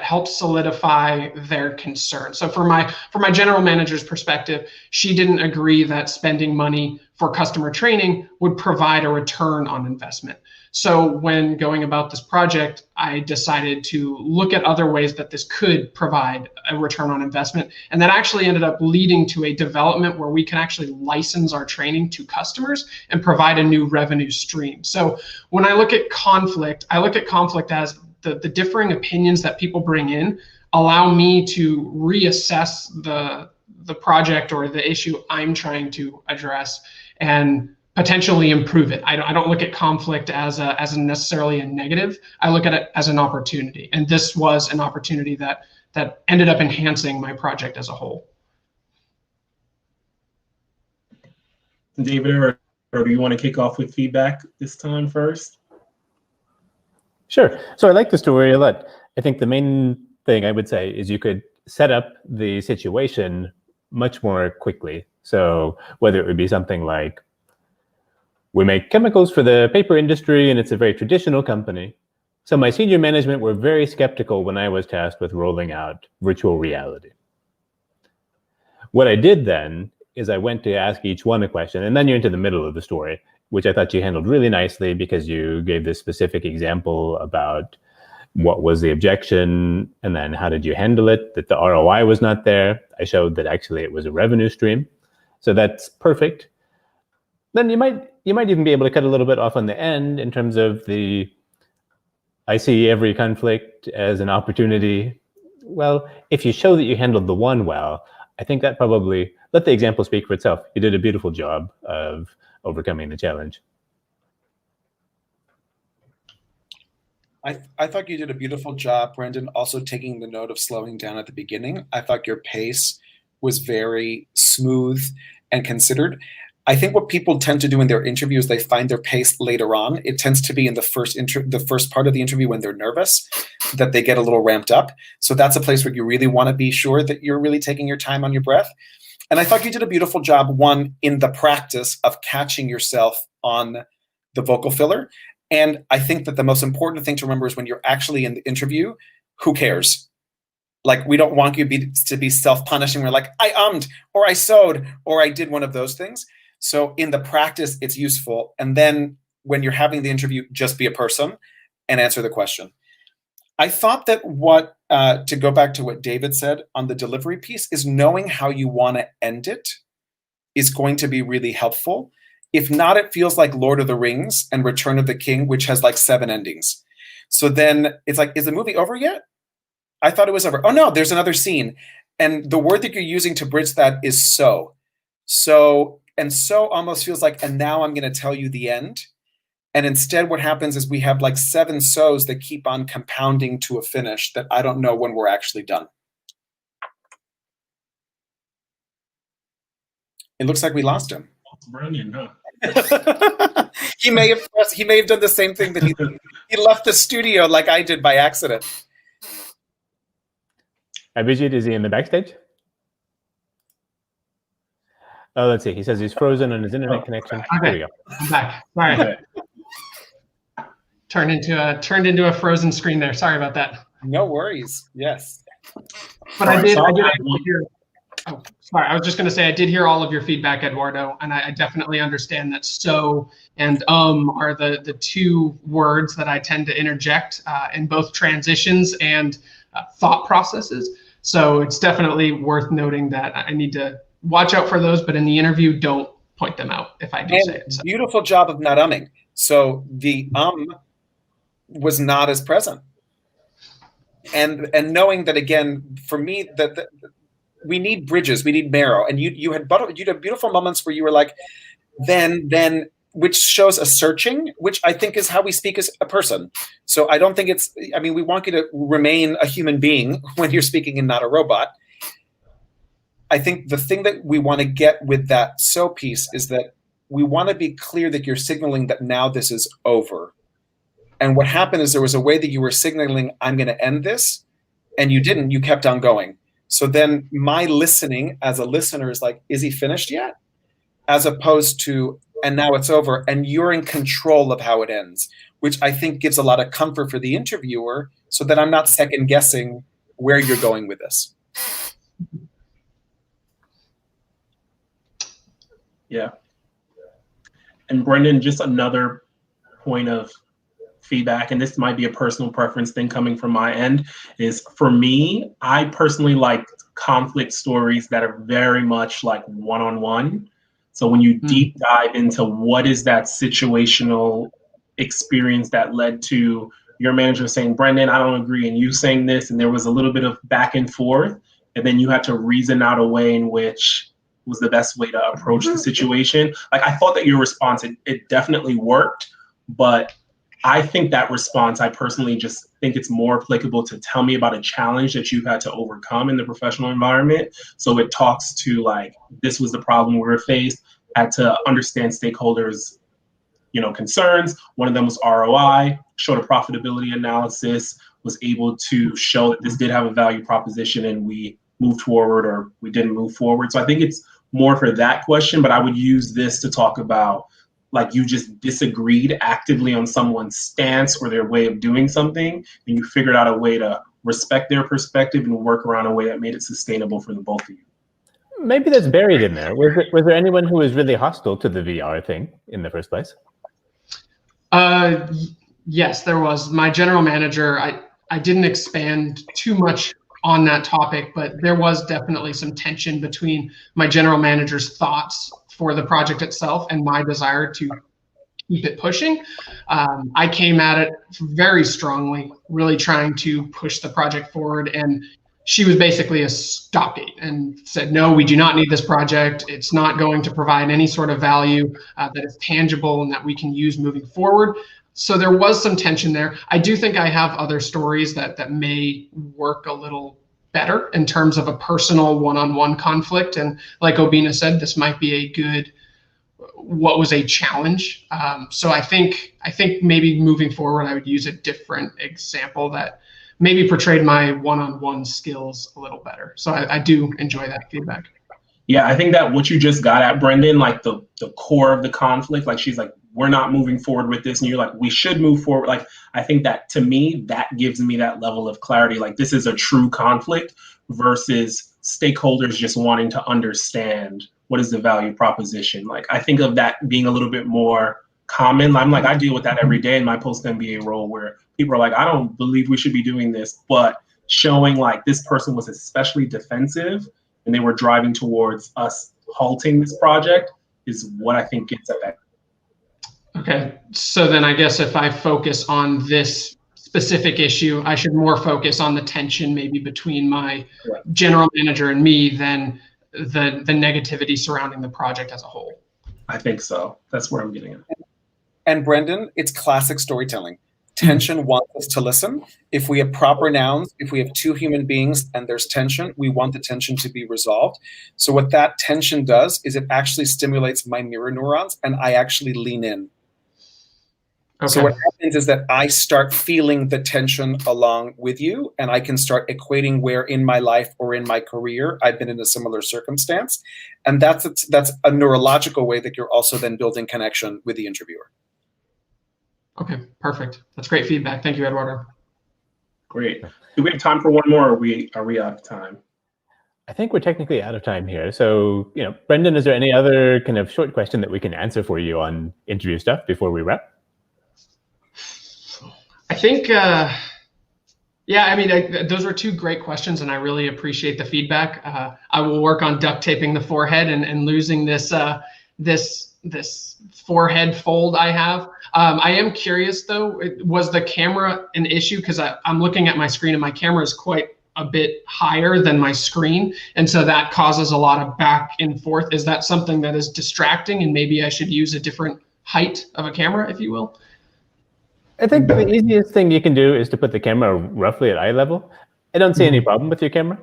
[SPEAKER 4] helps solidify their concern. So for my general manager's perspective, she didn't agree that spending money for customer training would provide a return on investment. So when going about this project, I decided to look at other ways that this could provide a return on investment. And that actually ended up leading to a development where we can actually license our training to customers and provide a new revenue stream. So when I look at conflict, I look at conflict as the differing opinions that people bring in allow me to reassess the project or the issue I'm trying to address and potentially improve it. I don't look at conflict as necessarily a negative. I look at it as an opportunity. And this was an opportunity that ended up enhancing my project as a whole.
[SPEAKER 1] David, or do you want to kick off with feedback this time first?
[SPEAKER 3] Sure. So I like the story a lot. I think the main thing I would say is you could set up the situation much more quickly. So whether it would be something like, we make chemicals for the paper industry and it's a very traditional company. So my senior management were very skeptical when I was tasked with rolling out virtual reality. What I did then is I went to ask each one a question, and then you're into the middle of the story, which I thought you handled really nicely because you gave this specific example about what was the objection and then how did you handle it, that the ROI was not there. I showed that actually it was a revenue stream. So that's perfect. Then you might even be able to cut a little bit off on the end in terms of I see every conflict as an opportunity. Well, if you show that you handled the one well, I think that probably let the example speak for itself. You did a beautiful job of overcoming the challenge.
[SPEAKER 2] I thought you did a beautiful job, Brendan, also taking the note of slowing down at the beginning. I thought your pace was very smooth and considered. I think what people tend to do in their interview is they find their pace later on. It tends to be in the first part of the interview when they're nervous, that they get a little ramped up. So that's a place where you really want to be sure that you're really taking your time on your breath. And I thought you did a beautiful job, one, in the practice of catching yourself on the vocal filler. And I think that the most important thing to remember is when you're actually in the interview, who cares? Like, we don't want you to be self-punishing. We're like, I ummed, or I sewed, or I did one of those things. So in the practice, it's useful. And then when you're having the interview, just be a person and answer the question. I thought that to go back to what David said on the delivery piece, is knowing how you want to end it is going to be really helpful. If not, it feels like Lord of the Rings and Return of the King, which has like 7 endings. So then it's like, is the movie over yet? I thought it was over. Oh no, there's another scene. And the word that you're using to bridge that is so. So almost feels like, and now I'm going to tell you the end. And instead what happens is we have like 7 so's that keep on compounding to a finish that I don't know when we're actually done. It looks like we lost him.
[SPEAKER 1] Brilliant, huh?
[SPEAKER 2] He may have done the same thing that he left the studio like I did by accident.
[SPEAKER 3] Abhijit, is he in the backstage? Oh, let's see. He says he's frozen on his internet connection.
[SPEAKER 4] Okay.
[SPEAKER 3] There we go.
[SPEAKER 4] I'm back. Sorry.
[SPEAKER 1] Okay.
[SPEAKER 4] Turned into a frozen screen there. Sorry about that.
[SPEAKER 2] No worries. Yes.
[SPEAKER 4] But I did hear. Oh, sorry. I was just going to say I did hear all of your feedback, Eduardo, and I definitely understand that "so" and are the 2 words that I tend to interject in both transitions and thought processes. So it's definitely worth noting that I need to watch out for those, but in the interview, don't point them out if I do say it. So.
[SPEAKER 2] Beautiful job of not umming. So the was not as present. And knowing that, again, for me, that we need bridges, we need marrow. And you had beautiful moments where you were like, then, which shows a searching, which I think is how we speak as a person. So I don't think we want you to remain a human being when you're speaking and not a robot. I think the thing that we want to get with that "so" piece is that we want to be clear that you're signaling that now this is over. And what happened is there was a way that you were signaling, I'm going to end this, and you didn't, you kept on going. So then my listening as a listener is like, is he finished yet? As opposed to, and now it's over, and you're in control of how it ends, which I think gives a lot of comfort for the interviewer so that I'm not second guessing where you're going with this.
[SPEAKER 1] Yeah. And Brendan, just another point of feedback, and this might be a personal preference thing coming from my end, is for me, I personally like conflict stories that are very much like one-on-one. So when you deep dive into what is that situational experience that led to your manager saying, Brendan, I don't agree, and you saying this, and there was a little bit of back and forth, and then you had to reason out a way in which was the best way to approach the situation. Like, I thought that your response, it definitely worked, but I think that response, I personally just think it's more applicable to tell me about a challenge that you've had to overcome in the professional environment. So it talks to like, this was the problem we were faced, had to understand stakeholders, concerns. One of them was ROI, showed a profitability analysis, was able to show that this did have a value proposition and we moved forward or we didn't move forward. So I think it's more for that question, but I would use this to talk about like you just disagreed actively on someone's stance or their way of doing something, and you figured out a way to respect their perspective and work around a way that made it sustainable for the both of you.
[SPEAKER 3] Maybe that's buried in there. Was there anyone who was really hostile to the VR thing in the first place?
[SPEAKER 4] Yes, there was. My general manager, I didn't expand too much on that topic, but there was definitely some tension between my general manager's thoughts for the project itself and my desire to keep it pushing. I came at it very strongly, really trying to push the project forward, and she was basically a stopgate and said, no, we do not need this project. It's not going to provide any sort of value that is tangible and that we can use moving forward. So there was some tension there. I do think I have other stories that may work a little better in terms of a personal one-on-one conflict. And like Obina said, this might be a good, what was a challenge. So I think maybe moving forward, I would use a different example that maybe portrayed my one-on-one skills a little better. So I do enjoy that feedback.
[SPEAKER 1] Yeah, I think that what you just got at, Brendan, like the core of the conflict, like she's like, we're not moving forward with this. And you're like, we should move forward. Like, I think that to me, that gives me that level of clarity. Like, this is a true conflict versus stakeholders just wanting to understand what is the value proposition. Like, I think of that being a little bit more common. I'm like, I deal with that every day in my post-MBA role where people are like, I don't believe we should be doing this, but showing like this person was especially defensive and they were driving towards us halting this project is what I think gets at that.
[SPEAKER 4] Okay, so then I guess if I focus on this specific issue, I should more focus on the tension maybe between my general manager and me than the negativity surrounding the project as a whole.
[SPEAKER 1] I think so. That's where I'm getting at.
[SPEAKER 2] And Brendan, it's classic storytelling. Tension wants us to listen. If we have proper nouns, if we have two human beings and there's tension, we want the tension to be resolved. So what that tension does is it actually stimulates my mirror neurons and I actually lean in. Okay. So what happens is that I start feeling the tension along with you, and I can start equating where in my life or in my career I've been in a similar circumstance. And that's a neurological way that you're also then building connection with the interviewer.
[SPEAKER 4] Okay, perfect. That's great feedback. Thank you, Eduardo.
[SPEAKER 1] Great. Do we have time for one more, or are we out of time?
[SPEAKER 3] I think we're technically out of time here. So, Brendan, is there any other kind of short question that we can answer for you on interview stuff before we wrap?
[SPEAKER 4] I think, yeah, I mean, those were two great questions, and I really appreciate the feedback. I will work on duct taping the forehead and losing this forehead fold I have. I am curious though, was the camera an issue? Because I'm looking at my screen and my camera is quite a bit higher than my screen. And so that causes a lot of back and forth. Is that something that is distracting and maybe I should use a different height of a camera, if you will?
[SPEAKER 3] I think the easiest thing you can do is to put the camera roughly at eye level. I don't see any problem with your camera.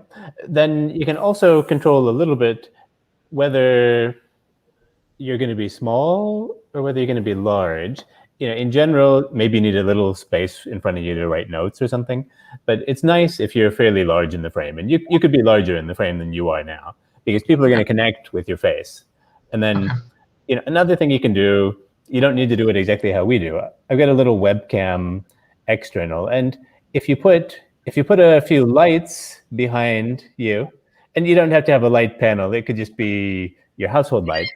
[SPEAKER 3] Then you can also control a little bit whether you're going to be small or whether you're going to be large. In general, maybe you need a little space in front of you to write notes or something. But it's nice if you're fairly large in the frame. And you could be larger in the frame than you are now, because people are going to connect with your face. And then another thing you can do, you don't need to do it exactly how we do. I've got a little webcam external, and if you put a few lights behind you, and you don't have to have a light panel, it could just be your household light,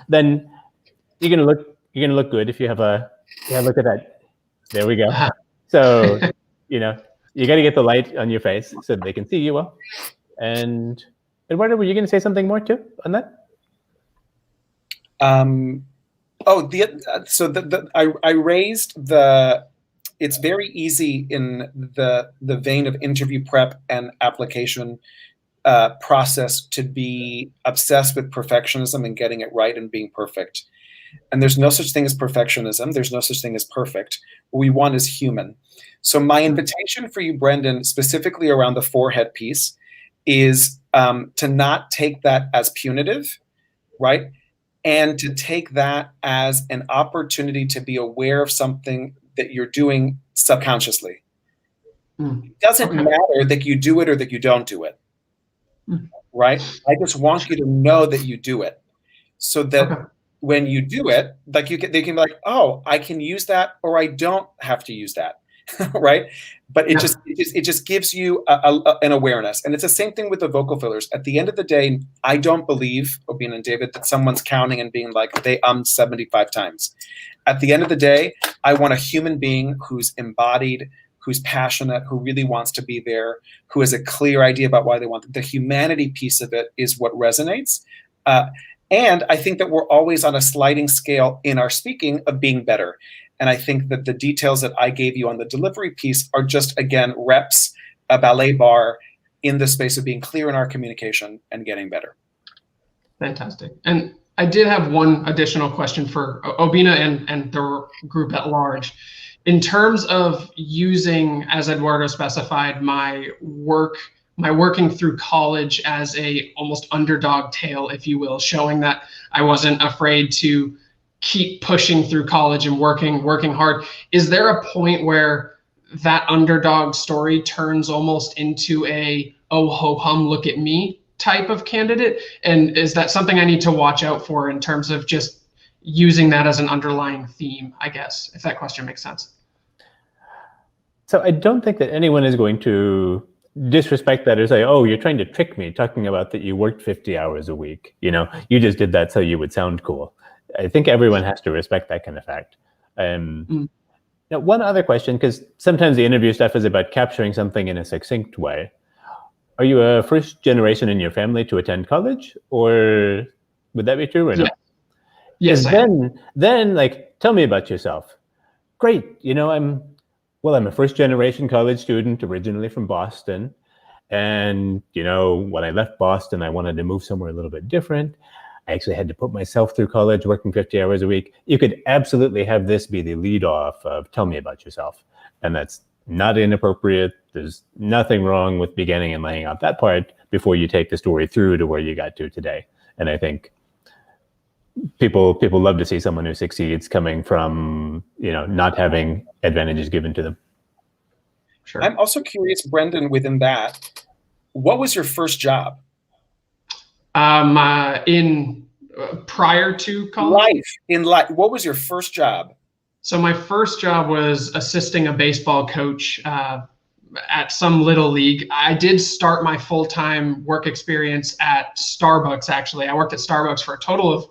[SPEAKER 3] then you're gonna look good. If you have look at that. There we go. So you got to get the light on your face so that they can see you well. And Eduardo, were you going to say something more too on that?
[SPEAKER 2] I raised the. It's very easy in the vein of interview prep and application process to be obsessed with perfectionism and getting it right and being perfect. And there's no such thing as perfectionism. There's no such thing as perfect. What we want is human. So my invitation for you, Brendan, specifically around the forehead piece, is to not take that as punitive, right? And to take that as an opportunity to be aware of something that you're doing subconsciously. It doesn't matter that you do it or that you don't do it, right? I just want you to know that you do it, so that when you do it, like they can be like, oh, I can use that, or I don't have to use that, right? But it just gives you an awareness. And it's the same thing with the vocal fillers. At the end of the day, I don't believe, Obina and David, that someone's counting and being like, they 75 times. At the end of the day, I want a human being who's embodied, who's passionate, who really wants to be there, who has a clear idea about why they want it. The humanity piece of it is what resonates. And I think that we're always on a sliding scale in our speaking of being better. And I think that the details that I gave you on the delivery piece are just, again, reps, a ballet bar in the space of being clear in our communication and getting better.
[SPEAKER 4] Fantastic. And I did have one additional question for Obina and the group at large. In terms of using, as Eduardo specified, my working through college as a almost underdog tale, if you will, showing that I wasn't afraid to keep pushing through college and working hard. Is there a point where that underdog story turns almost into a, oh ho hum, look at me type of candidate? And is that something I need to watch out for in terms of just using that as an underlying theme, I guess, if that question makes sense?
[SPEAKER 3] So I don't think that anyone is going to disrespect that or say, oh, you're trying to trick me, talking about that you worked 50 hours a week. You just did that so you would sound cool. I think everyone has to respect that kind of fact. Now, one other question, because sometimes the interview stuff is about capturing something in a succinct way. Are you a first generation in your family to attend college, or would that be true or no?
[SPEAKER 4] Yes.
[SPEAKER 3] Then like, tell me about yourself. Great, I'm a first generation college student, originally from Boston. And, when I left Boston, I wanted to move somewhere a little bit different. I actually had to put myself through college, working 50 hours a week. You could absolutely have this be the lead off of tell me about yourself. And that's not inappropriate. There's nothing wrong with beginning and laying out that part before you take the story through to where you got to today. And I think people love to see someone who succeeds coming from, not having advantages given to them.
[SPEAKER 2] Sure. I'm also curious, Brendan, within that, what was your first job?
[SPEAKER 4] Prior to college?
[SPEAKER 2] Life. What was your first job?
[SPEAKER 4] So my first job was assisting a baseball coach at some little league. I did start my full-time work experience at Starbucks, actually. I worked at Starbucks for a total of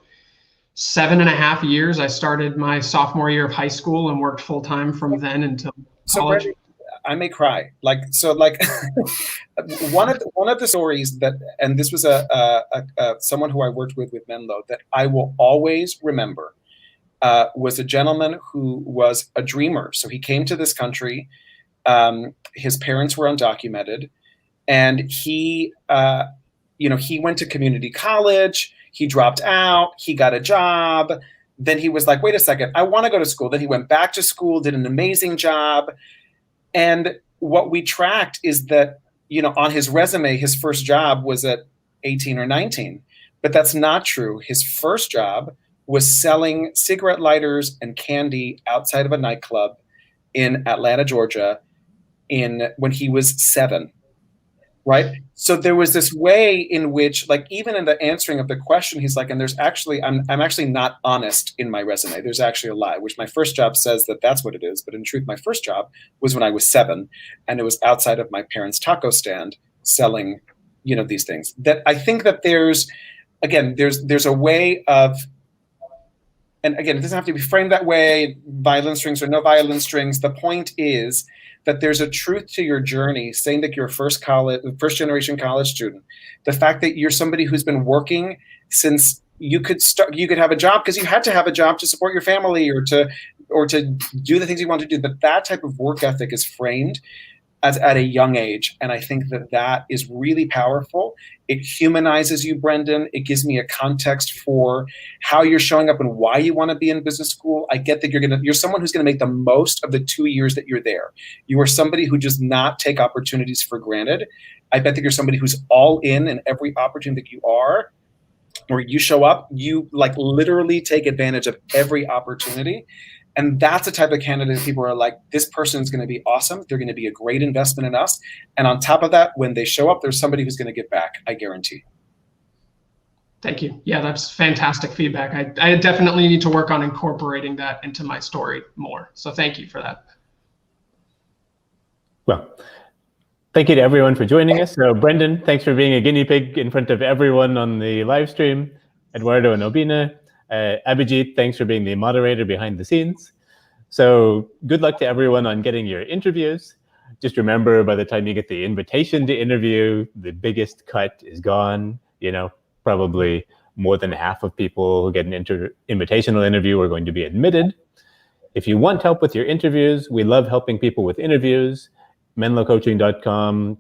[SPEAKER 4] 7.5 years. I started my sophomore year of high school and worked full-time from then until college.
[SPEAKER 2] So I may cry. One of the stories that, and this was someone who I worked with Menlo, that I will always remember, was a gentleman who was a dreamer. So he came to this country. His parents were undocumented, and he went to community college. He dropped out. He got a job. Then he was like, wait a second, I want to go to school. Then he went back to school, did an amazing job. And what we tracked is that, on his resume, his first job was at 18 or 19. But that's not true. His first job was selling cigarette lighters and candy outside of a nightclub in Atlanta, Georgia, when he was 7. Right. So there was this way in which, even in the answering of the question, he's like, and there's actually, I'm actually not honest in my resume. There's actually a lie, which my first job says that that's what it is. But in truth, my first job was when I was 7, and it was outside of my parents' taco stand selling, these things. That I think that there's a way of, and again, it doesn't have to be framed that way, violin strings or no violin strings. The point is that there's a truth to your journey, saying that you're a first generation college student. The fact that you're somebody who's been working since you could have a job because you had to have a job to support your family or to do the things you want to do. But that type of work ethic is framed at a young age. And I think that is really powerful. It humanizes you, Brendan. It gives me a context for how you're showing up and why you want to be in business school. I get that you're someone who's going to make the most of the 2 years that you're there. You are somebody who does not take opportunities for granted. I bet that you're somebody who's all in every opportunity that you are, where you show up, you literally take advantage of every opportunity. And that's the type of candidate people are like, this person is going to be awesome. They're going to be a great investment in us. And on top of that, when they show up, there's somebody who's going to give back, I guarantee.
[SPEAKER 4] Thank you. Yeah, that's fantastic feedback. I definitely need to work on incorporating that into my story more. So thank you for that.
[SPEAKER 3] Well, thank you to everyone for joining us. So Brendan, thanks for being a guinea pig in front of everyone on the live stream. Eduardo and Obina. Abhijit, thanks for being the moderator behind the scenes. So good luck to everyone on getting your interviews. Just remember, by the time you get the invitation to interview, the biggest cut is gone. Probably more than half of people who get an invitational interview are going to be admitted. If you want help with your interviews, we love helping people with interviews. menlocoaching.com,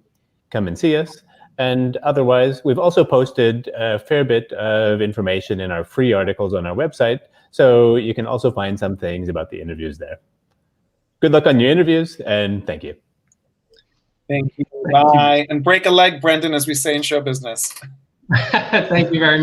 [SPEAKER 3] come and see us. And otherwise, we've also posted a fair bit of information in our free articles on our website, so you can also find some things about the interviews there. Good luck on your interviews, and thank you.
[SPEAKER 2] Thank you. Bye. And break a leg, Brendan, as we say in show business.
[SPEAKER 4] Thank you very much.